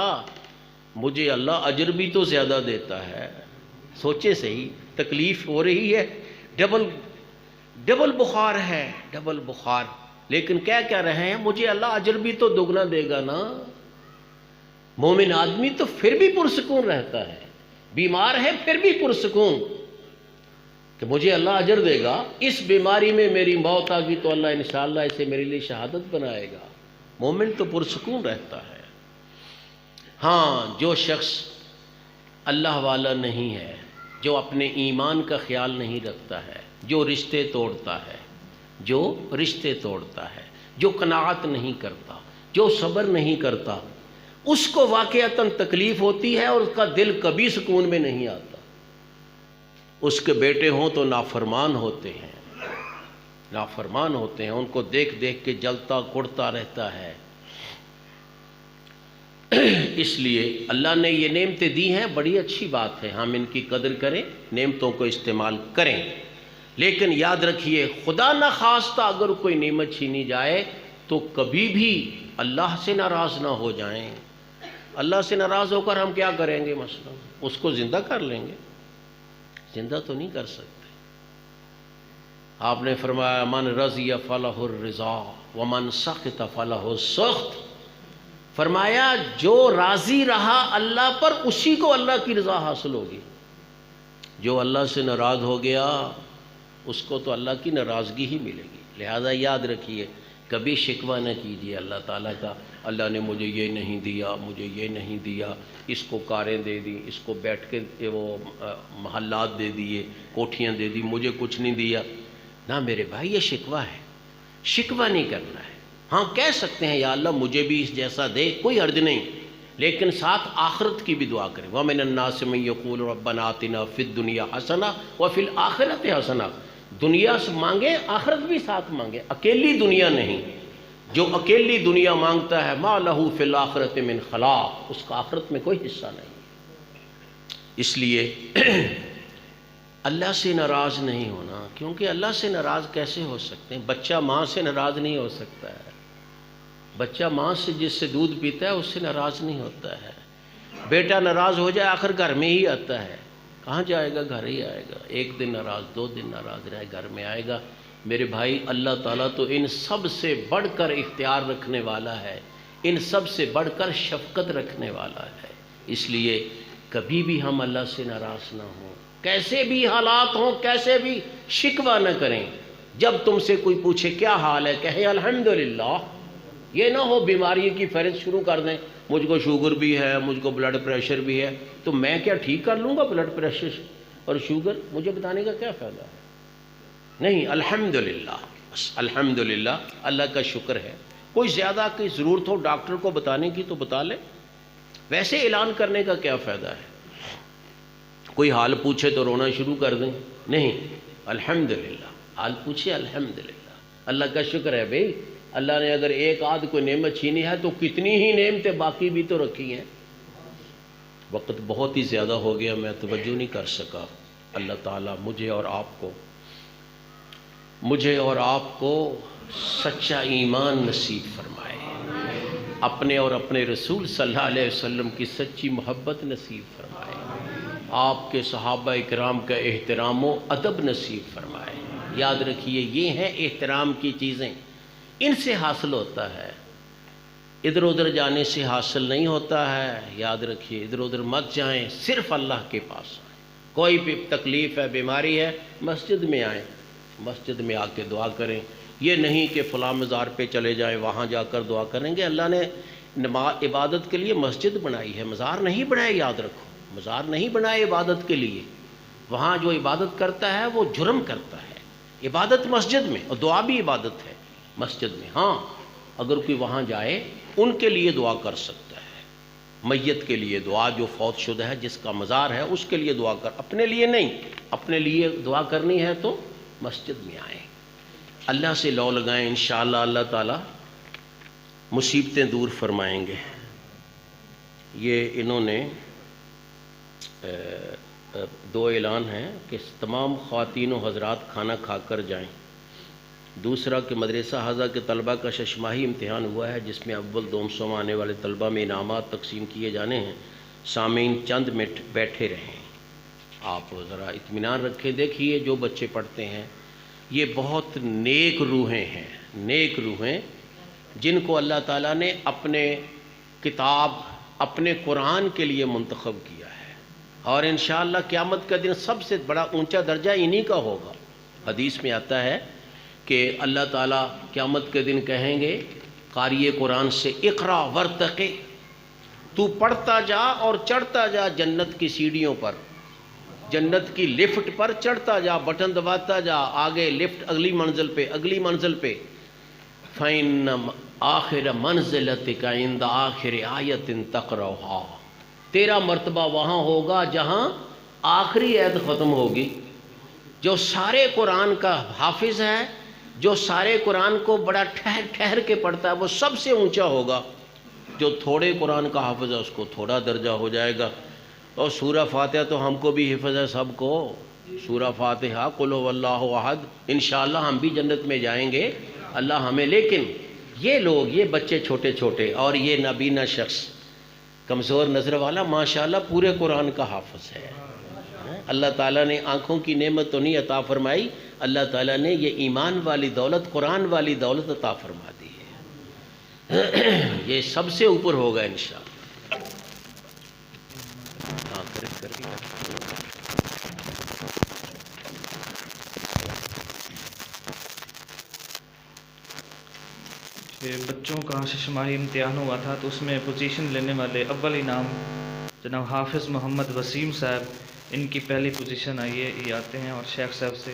مجھے اللہ اجر بھی تو زیادہ دیتا ہے۔ سوچے صحیح، تکلیف ہو رہی ہے، ڈبل بخار ہے، ڈبل بخار، لیکن کیا رہے ہیں، مجھے اللہ اجر بھی تو دگنا دے گا نا۔ مومن آدمی تو پھر بھی پرسکون رہتا ہے، بیمار ہے پھر بھی پرسکون کہ مجھے اللہ اجر دے گا، اس بیماری میں میری موت آ گئی تو اللہ انشاءاللہ اسے میرے لیے شہادت بنائے گا۔ مومن تو پرسکون رہتا ہے۔ ہاں جو شخص اللہ والا نہیں ہے، جو اپنے ایمان کا خیال نہیں رکھتا ہے، جو رشتے توڑتا ہے، جو رشتے توڑتا ہے، جو قناعت نہیں کرتا، جو صبر نہیں کرتا، اس کو واقعتاً تکلیف ہوتی ہے اور اس کا دل کبھی سکون میں نہیں آتا۔ اس کے بیٹے ہوں تو نافرمان ہوتے ہیں، نافرمان ہوتے ہیں، ان کو دیکھ دیکھ کے جلتا کڑتا رہتا ہے۔ اس لیے اللہ نے یہ نعمتیں دی ہیں، بڑی اچھی بات ہے، ہم ان کی قدر کریں، نعمتوں کو استعمال کریں، لیکن یاد رکھیے خدا نہ خواستہ اگر کوئی نعمت چھینی جائے تو کبھی بھی اللہ سے ناراض نہ ہو جائیں۔ اللہ سے ناراض ہو کر ہم کیا کریں گے؟ مثلا اس کو زندہ کر لیں گے، زندہ تو نہیں کر سکتے۔ آپ نے فرمایا من رضی فلہ الرضا ومن سخط فلہ السخط، فرمایا جو راضی رہا اللہ پر اسی کو اللہ کی رضا حاصل ہوگی، جو اللہ سے ناراض ہو گیا اس کو تو اللہ کی ناراضگی ہی ملے گی۔ لہذا یاد رکھیے کبھی شکوہ نہ کیجیے اللہ تعالیٰ کا، اللہ نے مجھے یہ نہیں دیا، مجھے یہ نہیں دیا، اس کو کاریں دے دی، اس کو بیٹھ کے وہ محلات دے دیے، کوٹھیاں دے دی، مجھے کچھ نہیں دیا۔ نہ میرے بھائی یہ شکوہ ہے، شکوہ نہیں کرنا ہے۔ ہاں کہہ سکتے ہیں یا اللہ مجھے بھی اس جیسا دے، کوئی حرج نہیں، لیکن ساتھ آخرت کی بھی دعا کریں۔ وَمِنَ النَّاسِ مَن يَقُولُ رَبَّنَا آتِنَا فِي الدُّنْيَا حَسَنَةً وَفِي الْآخِرَةِ حَسَنَةً، دنیا سے مانگے، آخرت بھی ساتھ مانگے، اکیلی دنیا نہیں۔ جو اکیلی دنیا مانگتا ہے مَا لَهُ فِي الْآخِرَةِ مِنْ خَلَاقٍ، اس کا آخرت میں کوئی حصہ نہیں۔ اس لیے اللہ سے ناراض نہیں ہونا، کیونکہ اللہ سے ناراض کیسے ہو سکتے ہیں؟ بچہ ماں سے ناراض نہیں ہو سکتا ہے، بچہ ماں سے جس سے دودھ پیتا ہے اس سے ناراض نہیں ہوتا ہے۔ بیٹا ناراض ہو جائے آخر گھر میں ہی آتا ہے، کہاں جائے گا؟ گھر ہی آئے گا، ایک دن ناراض، 2 دن ناراض رہے، گھر میں آئے گا۔ میرے بھائی، اللہ تعالیٰ تو ان سب سے بڑھ کر اختیار رکھنے والا ہے، ان سب سے بڑھ کر شفقت رکھنے والا ہے۔ اس لیے کبھی بھی ہم اللہ سے ناراض نہ ہوں، کیسے بھی حالات ہوں، کیسے بھی شکوہ نہ کریں۔ جب تم سے کوئی پوچھے کیا حال ہے، کہیں الحمدللہ۔ یہ نہ ہو بیماری کی فہرست شروع کر دیں، مجھ کو شوگر بھی ہے، مجھ کو بلڈ پریشر بھی ہے، تو میں کیا ٹھیک کر لوں گا بلڈ پریشر اور شوگر؟ مجھے بتانے کا کیا فائدہ ہے؟ نہیں، الحمدللہ، بس الحمدللہ، اللہ کا شکر ہے۔ کوئی زیادہ کی ضرورت ہو ڈاکٹر کو بتانے کی تو بتا لے، ویسے اعلان کرنے کا کیا فائدہ ہے؟ کوئی حال پوچھے تو رونا شروع کر دیں، نہیں، الحمدللہ، حال پوچھے الحمدللہ، اللہ کا شکر ہے۔ بھئی اللہ نے اگر ایک آدھ کوئی نعمت چھینی ہے تو کتنی ہی نعمتیں باقی بھی تو رکھی ہیں۔ وقت بہت ہی زیادہ ہو گیا، میں توجہ نہیں کر سکا۔ اللہ تعالیٰ مجھے اور آپ کو سچا ایمان نصیب فرمائے، اپنے اور اپنے رسول صلی اللہ علیہ وسلم کی سچی محبت نصیب فرمائے، آپ کے صحابہ اکرام کا احترام و ادب نصیب فرمائے۔ یاد رکھیے، یہ ہیں احترام کی چیزیں، ان سے حاصل ہوتا ہے، ادھر ادھر جانے سے حاصل نہیں ہوتا ہے۔ یاد رکھیے، ادھر ادھر مت جائیں، صرف اللہ کے پاس آئیں۔ کوئی بھی تکلیف ہے، بیماری ہے، مسجد میں آئیں، مسجد میں آ کے دعا کریں۔ یہ نہیں کہ فلاں مزار پہ چلے جائیں، وہاں جا کر دعا کریں گے۔ اللہ نے عبادت کے لیے مسجد بنائی ہے، مزار نہیں بنائے، یاد رکھو، مزار نہیں بنائے عبادت کے لیے۔ وہاں جو عبادت کرتا ہے وہ جرم کرتا ہے۔ عبادت مسجد میں، اور دعا بھی عبادت ہے مسجد میں۔ ہاں، اگر کوئی وہاں جائے ان کے لیے دعا کر سکتا ہے، میت کے لیے دعا، جو فوت شدہ ہے، جس کا مزار ہے، اس کے لیے دعا کر، اپنے لیے نہیں۔ اپنے لیے دعا کرنی ہے تو مسجد میں آئیں، اللہ سے لو لگائیں، انشاءاللہ اللہ تعالیٰ مصیبتیں دور فرمائیں گے۔ یہ انہوں نے 2 اعلان ہیں کہ تمام خواتین و حضرات کھانا کھا کر جائیں۔ دوسرا کہ مدرسہ حضا کے طلبہ کا ششماہی امتحان ہوا ہے، جس میں اول دوم آنے والے طلبہ میں انعامات تقسیم کیے جانے ہیں۔ سامعین چند منٹ بیٹھے رہیں، آپ ذرا اطمینان رکھیں۔ دیکھیے، جو بچے پڑھتے ہیں یہ بہت نیک روحیں ہیں، نیک روحیں، جن کو اللہ تعالیٰ نے اپنے کتاب، اپنے قرآن کے لیے منتخب کیا ہے، اور انشاءاللہ قیامت کا دن سب سے بڑا اونچا درجہ انہی کا ہوگا۔ حدیث میں آتا ہے کہ اللہ تعالیٰ قیامت کے دن کہیں گے قاری قرآن سے، اقرا ورتقی، تو پڑھتا جا اور چڑھتا جا جنت کی سیڑھیوں پر، جنت کی لفٹ پر چڑھتا جا، بٹن دباتا جا، آگے لفٹ، اگلی منزل پہ، اگلی منزل پہ۔ فَإِنَّ آخِرَ مَنزِلَتِكَ عِنْدَ آخِرِ آیَةٍ تَقْرَؤُهَا، تیرا مرتبہ وہاں ہوگا جہاں آخری آیت ختم ہوگی۔ جو سارے قرآن کا حافظ ہے، جو سارے قرآن کو بڑا ٹھہر ٹھہر کے پڑھتا ہے، وہ سب سے اونچا ہوگا۔ جو تھوڑے قرآن کا حافظ ہے اس کو تھوڑا درجہ ہو جائے گا۔ اور سورہ فاتحہ تو ہم کو بھی حفظ ہے، سب کو سورہ فاتحہ، قل هو اللہ احد، انشاءاللہ ہم بھی جنت میں جائیں گے، اللہ ہمیں۔ لیکن یہ لوگ، یہ بچے چھوٹے چھوٹے اور یہ نابینا شخص، کمزور نظر والا، ماشاءاللہ پورے قرآن کا حافظ ہے۔ اللہ تعالیٰ نے آنکھوں کی نعمت تو نہیں عطا فرمائی، اللہ تعالیٰ نے یہ ایمان والی دولت، قرآن والی دولت عطا فرما دی ہے۔ یہ سب سے اوپر ہوگا انشاءاللہ۔ بچوں کا ششماہی امتحان ہوا تھا، تو اس میں پوزیشن لینے والے اول انعام جناب حافظ محمد وسیم صاحب، ان کی پہلی پوزیشن آئی ہے، یہ آتے ہیں اور شیخ صاحب سے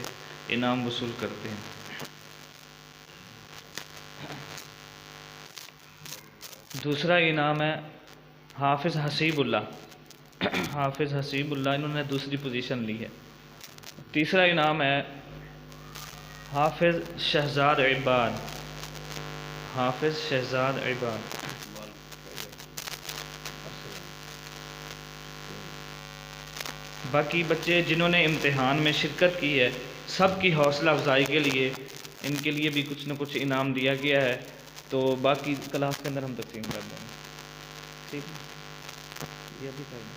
انعام وصول کرتے ہیں۔ دوسرا انعام ہے حافظ حسیب اللہ حافظ حسیب اللہ انہوں نے دوسری پوزیشن لی ہے۔ تیسرا انعام ہے حافظ شہزاد عباد، حافظ شہزاد عباد۔ باقی بچے جنہوں نے امتحان میں شرکت کی ہے سب کی حوصلہ افزائی کے لیے ان کے لیے بھی کچھ نہ کچھ انعام دیا گیا ہے، تو باقی کلاس کے اندر ہم تقسیم کر دیں گے، ٹھیک ہے؟ یہ بھی کر دیں،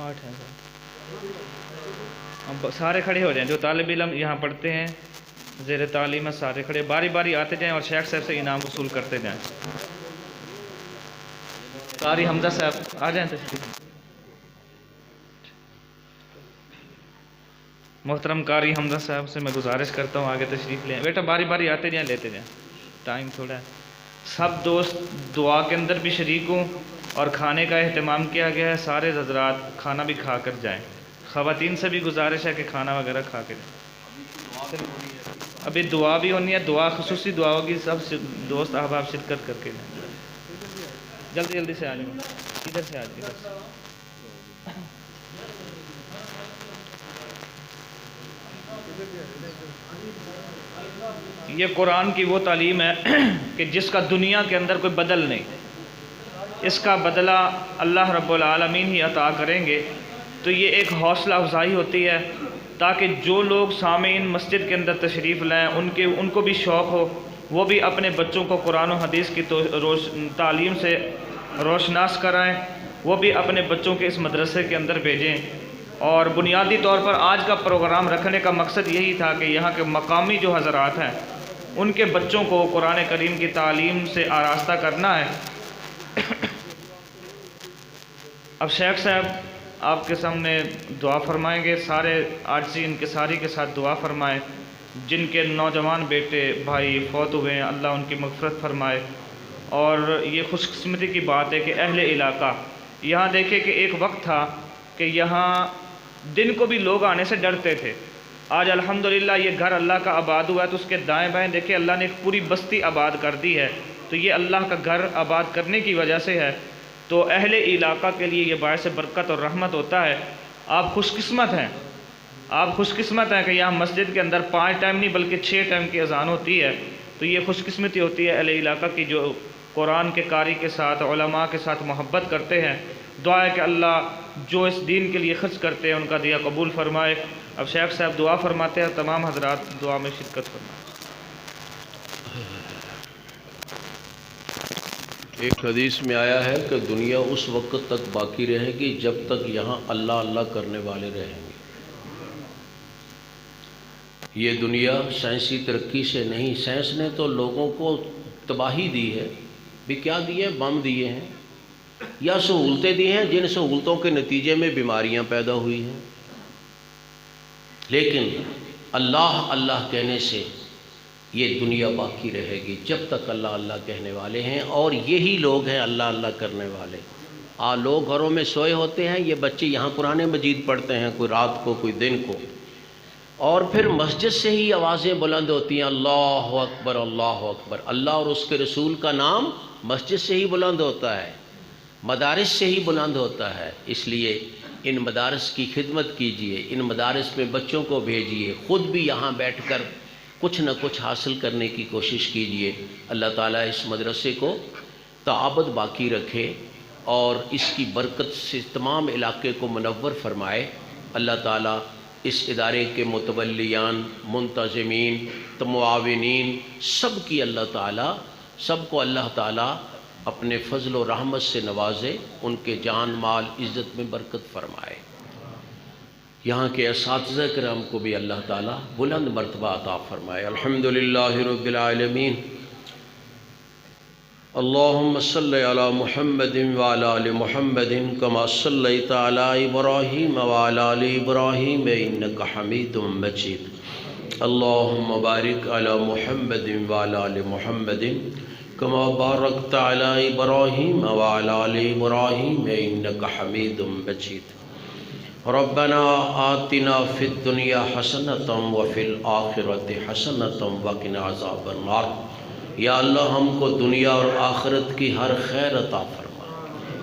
8 ہیں سر، اب سارے کھڑے ہو جائیں جو طالب علم یہاں پڑھتے ہیں زیر تعلیم ہے، سارے کھڑے باری باری آتے جائیں اور شیخ صاحب سے انعام وصول کرتے جائیں۔ قاری حمزہ صاحب آ جائیں تشریف۔ محترم قاری حمزہ صاحب سے میں گزارش کرتا ہوں آگے تشریف لیں، بیٹا باری باری آتے جائیں لیتے جائیں، ٹائم تھوڑا ہے۔ سب دوست دعا کے اندر بھی شریک ہوں اور کھانے کا اہتمام کیا گیا ہے، سارے حضرات کھانا بھی کھا کر جائیں، خواتین سے بھی گزارش ہے کہ کھانا وغیرہ کھا کے جائیں۔ ابھی دعا بھی ہونی ہے، دعا خصوصی دعا ہوگی، سب دوست احباب شرکت کر کے جائیں، جلدی جلدی سے آ جائیں، ادھر سے آ جائیں۔ یہ قرآن کی وہ تعلیم ہے کہ جس کا دنیا کے اندر کوئی بدل نہیں، اس کا بدلہ اللہ رب العالمین ہی عطا کریں گے، تو یہ ایک حوصلہ افزائی ہوتی ہے تاکہ جو لوگ سامعین مسجد کے اندر تشریف لائیں ان کو بھی شوق ہو، وہ بھی اپنے بچوں کو قرآن و حدیث کی تعلیم سے روشناس کرائیں، وہ بھی اپنے بچوں کے اس مدرسے کے اندر بھیجیں۔ اور بنیادی طور پر آج کا پروگرام رکھنے کا مقصد یہی تھا کہ یہاں کے مقامی جو حضرات ہیں ان کے بچوں کو قرآن کریم کی تعلیم سے آراستہ کرنا ہے۔ اب شیخ صاحب آپ کے سامنے دعا فرمائیں گے، سارے عاجزی انکساری کے ساتھ دعا فرمائیں، جن کے نوجوان بیٹے بھائی فوت ہوئے ہیں اللہ ان کی مغفرت فرمائے۔ اور یہ خوش قسمتی کی بات ہے کہ اہل علاقہ یہاں دیکھیں کہ ایک وقت تھا کہ یہاں دن کو بھی لوگ آنے سے ڈرتے تھے، آج الحمدللہ یہ گھر اللہ کا آباد ہوا ہے تو اس کے دائیں بائیں دیکھیں اللہ نے ایک پوری بستی آباد کر دی ہے، تو یہ اللہ کا گھر آباد کرنے کی وجہ سے ہے، تو اہل علاقہ کے لیے یہ باعث برکت اور رحمت ہوتا ہے۔ آپ خوش قسمت ہیں، آپ خوش قسمت ہیں کہ یہاں مسجد کے اندر 5 ٹائم نہیں بلکہ 6 ٹائم کی اذان ہوتی ہے، تو یہ خوش قسمتی ہوتی ہے اہل علاقہ کی جو قرآن کے قاری کے ساتھ علماء کے ساتھ محبت کرتے ہیں۔ دعا ہے کہ اللہ جو اس دین کے لیے خرچ کرتے ہیں ان کا دیا قبول فرمائے۔ اب شیخ صاحب دعا فرماتے ہیں، تمام حضرات دعا میں شرکت فرمائیں۔ ایک حدیث میں آیا ہے کہ دنیا اس وقت تک باقی رہے گی جب تک یہاں اللہ اللہ کرنے والے رہیں گے۔ یہ دنیا سائنسی ترقی سے نہیں، سائنس نے تو لوگوں کو تباہی دی ہے، بھی کیا دیے، بم دیے ہیں یا سہولتیں دی ہیں جن سہولتوں کے نتیجے میں بیماریاں پیدا ہوئی ہیں، لیکن اللہ اللہ کہنے سے یہ دنیا باقی رہے گی جب تک اللہ اللہ کہنے والے ہیں، اور یہی لوگ ہیں اللہ اللہ کرنے والے۔ لوگ گھروں میں سوئے ہوتے ہیں، یہ بچے یہاں قرآن مجید پڑھتے ہیں، کوئی رات کو کوئی دن کو، اور پھر مسجد سے ہی آوازیں بلند ہوتی ہیں، اللہ اکبر اللہ اکبر، اللہ اور اس کے رسول کا نام مسجد سے ہی بلند ہوتا ہے، مدارس سے ہی بلند ہوتا ہے۔ اس لیے ان مدارس کی خدمت کیجئے، ان مدارس میں بچوں کو بھیجئے، خود بھی یہاں بیٹھ کر کچھ نہ کچھ حاصل کرنے کی کوشش کیجئے۔ اللہ تعالیٰ اس مدرسے کو تعابد باقی رکھے اور اس کی برکت سے تمام علاقے کو منور فرمائے۔ اللہ تعالیٰ اس ادارے کے متولیان، منتظمین، معاونین سب کی اللہ تعالیٰ، سب کو اللہ تعالیٰ اپنے فضل و رحمت سے نوازے، ان کے جان مال عزت میں برکت فرمائے۔ یہاں کے اساتذہ کرام کو بھی اللہ تعالیٰ بلند مرتبہ عطا فرمائے۔ الحمدللہ رب العالمین۔ اللہم صلی علی محمد وعلی آل محمد کما صلیت علی ابراہیم وعلی آل ابراہیم انک حمید مجید۔ اللہم بارک علی محمد وعلی آل محمد کما بارکت علی ابراہیم وعلی آل ابراہیم انک حمید مجید۔ ربنا آتنا فی الدنیا حسنۃ وفی الآخرۃ حسنۃ وقنا عذاب النار۔ یا اللہ ہم کو دنیا اور آخرت کی ہر خیر عطا فرما۔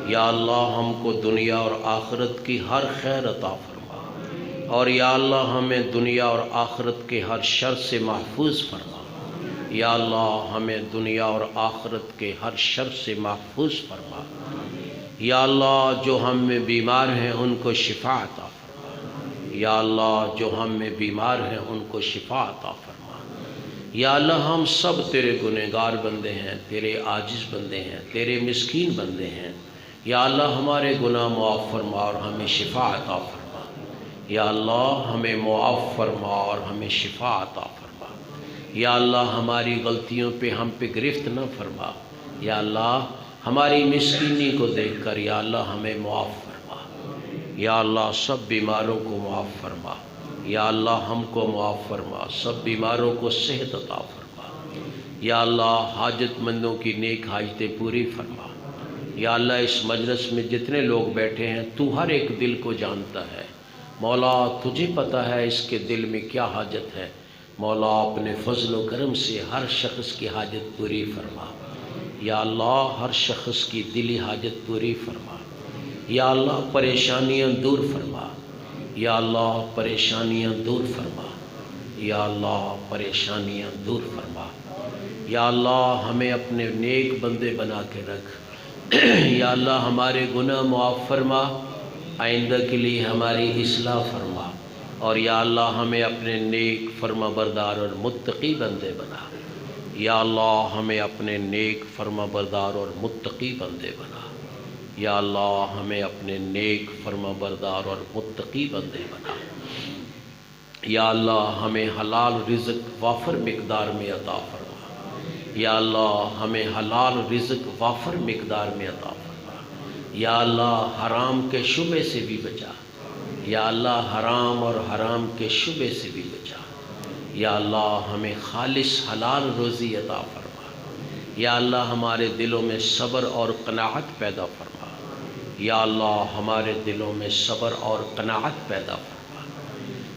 یا اللہ ہم کو دنیا اور آخرت کی ہر خیر عطا فرما، اور یا اللہ ہمیں دنیا اور آخرت کے ہر شر سے محفوظ فرما، یا اللہ ہمیں دنیا اور آخرت کے ہر شر سے محفوظ فرما، یا اللہ جو ہم میں بیمار ہیں ان کو شفا عطا فرما، یا اللہ جو ہم میں بیمار ہیں ان کو شفا عطا فرما، یا اللہ ہم سب تیرے گنہگار بندے ہیں، تیرے عاجز بندے ہیں، تیرے مسکین بندے ہیں، یا اللہ ہمارے گناہ معاف فرما اور ہمیں شفا عطا فرما، یا اللہ ہمیں معاف فرما اور ہمیں شفا عطا فرما، یا اللہ ہماری غلطیوں پہ ہم پہ گرفت نہ فرما، یا اللہ ہماری مسکینی کو دیکھ کر یا اللہ ہمیں معاف فرما، یا اللہ سب بیماروں کو معاف فرما، یا اللہ ہم کو معاف فرما، سب بیماروں کو صحت عطا فرما، یا اللہ حاجت مندوں کی نیک حاجتیں پوری فرما، یا اللہ اس مجلس میں جتنے لوگ بیٹھے ہیں تو ہر ایک دل کو جانتا ہے، مولا تجھے پتہ ہے اس کے دل میں کیا حاجت ہے، مولا اپنے فضل و کرم سے ہر شخص کی حاجت پوری فرما، یا اللہ ہر شخص کی دلی حاجت پوری فرما، یا اللہ پریشانیاں دور فرما، یا اللہ پریشانیاں دور فرما، یا اللہ پریشانیاں دور فرما، یا اللہ ہمیں اپنے نیک بندے بنا کے رکھ، یا اللہ ہمارے گناہ معاف فرما، آئندہ کے لیے ہماری اصلاح فرما، اور یا اللہ ہمیں اپنے نیک فرما بردار اور متقی بندے بنا، یا اللہ ہمیں اپنے نیک فرما بردار اور متقی بندے بنا، یا اللہ ہمیں اپنے نیک فرما بردار اور متقی بندے بنا، یا اللہ ہمیں حلال رزق وافر مقدار میں عطا فرما، یا اللہ ہمیں حلال رزق وافر مقدار میں عطا فرما، یا اللہ حرام کے شبہ سے بھی بچا، یا اللہ حرام اور حرام کے شبہ سے بھی بچا، یا اللہ ہمیں خالص حلال روزی عطا فرما، یا اللہ ہمارے دلوں میں صبر اور قناعت پیدا فرما، یا اللہ ہمارے دلوں میں صبر اور قناعت پیدا فرما،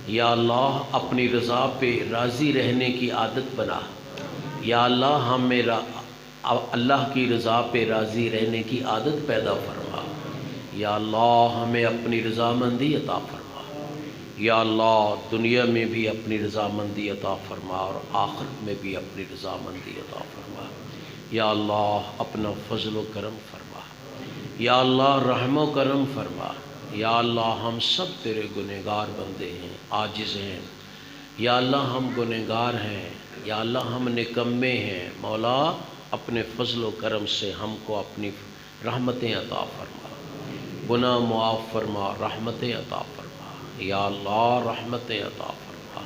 یا اللہ اپنی رضا پہ راضی رہنے کی عادت بنا، یا اللہ ہمیں اللہ کی رضا پہ راضی رہنے کی عادت پیدا فرما، یا اللہ ہمیں اپنی رضامندی عطا فرما، یا اللہ دنیا میں بھی اپنی رضامندی عطا فرما اور آخرت میں بھی اپنی رضامندی عطا فرما، یا اللہ اپنا فضل و کرم فرما، یا اللہ رحم و کرم فرما، یا اللہ ہم سب تیرے گنہگار بندے ہیں، عاجز ہیں، یا اللہ ہم گنہگار ہیں، یا اللہ ہم نکمے ہیں، مولا اپنے فضل و کرم سے ہم کو اپنی رحمتیں عطا فرما، گناہ معاف فرما، رحمتیں عطا فرما، یا اللہ رحمتیں عطا فرما،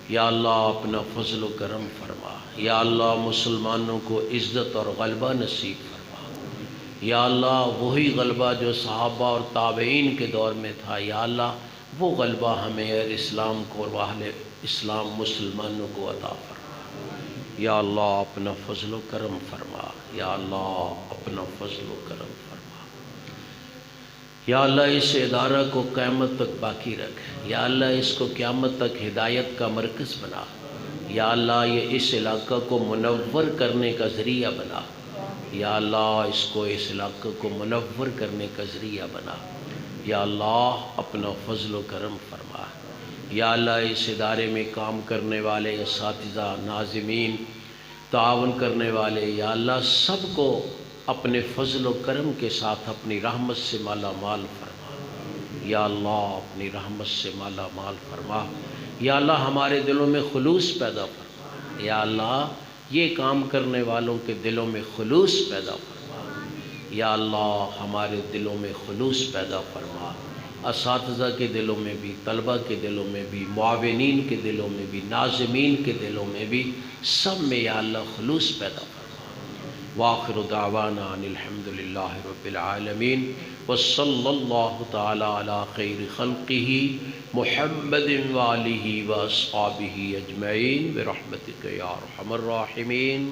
یا اللہ اپنا فضل و کرم فرما، یا اللہ مسلمانوں کو عزت اور غلبہ نصیب فرما، یا اللہ وہی غلبہ جو صحابہ اور تابعین کے دور میں تھا، یا اللہ وہ غلبہ ہمیں اور اسلام کو اور اہل اسلام مسلمانوں کو عطا فرما، یا اللہ اپنا فضل و کرم فرما، یا اللہ اپنا فضل و کرم فرما، یا اللہ اس ادارہ کو قیامت تک باقی رکھ، یا اللہ اس کو قیامت تک ہدایت کا مرکز بنا، یا اللہ یہ اس علاقہ کو منور کرنے کا ذریعہ بنا، یا اللہ اس کو اس علاقہ کو منور کرنے کا ذریعہ بنا، یا اللہ اپنا فضل و کرم فرما، یا اللہ اس ادارے میں کام کرنے والے اساتذہ، ناظمین، تعاون کرنے والے، یا اللہ سب کو اپنے فضل و کرم کے ساتھ اپنی رحمت سے مالا مال فرما، یا اللہ اپنی رحمت سے مالا مال فرما، یا اللہ ہمارے دلوں میں خلوص پیدا فرما، یا اللہ یہ کام کرنے والوں کے دلوں میں خلوص پیدا فرما، یا اللہ ہمارے دلوں میں خلوص پیدا فرما، اساتذہ کے دلوں میں بھی، طلبہ کے دلوں میں بھی، معاونین کے دلوں میں بھی، ناظمین کے دلوں میں بھی، سب میں یا اللہ خلوص پیدا فرما۔ وآخر دعوانا ان الحمدللہ رب العالمین وصلی اللہ تعالی علی خیر خلقہ محمد وآلہ واصحابہ اجمعین برحمتک یا ارحم الراحمین۔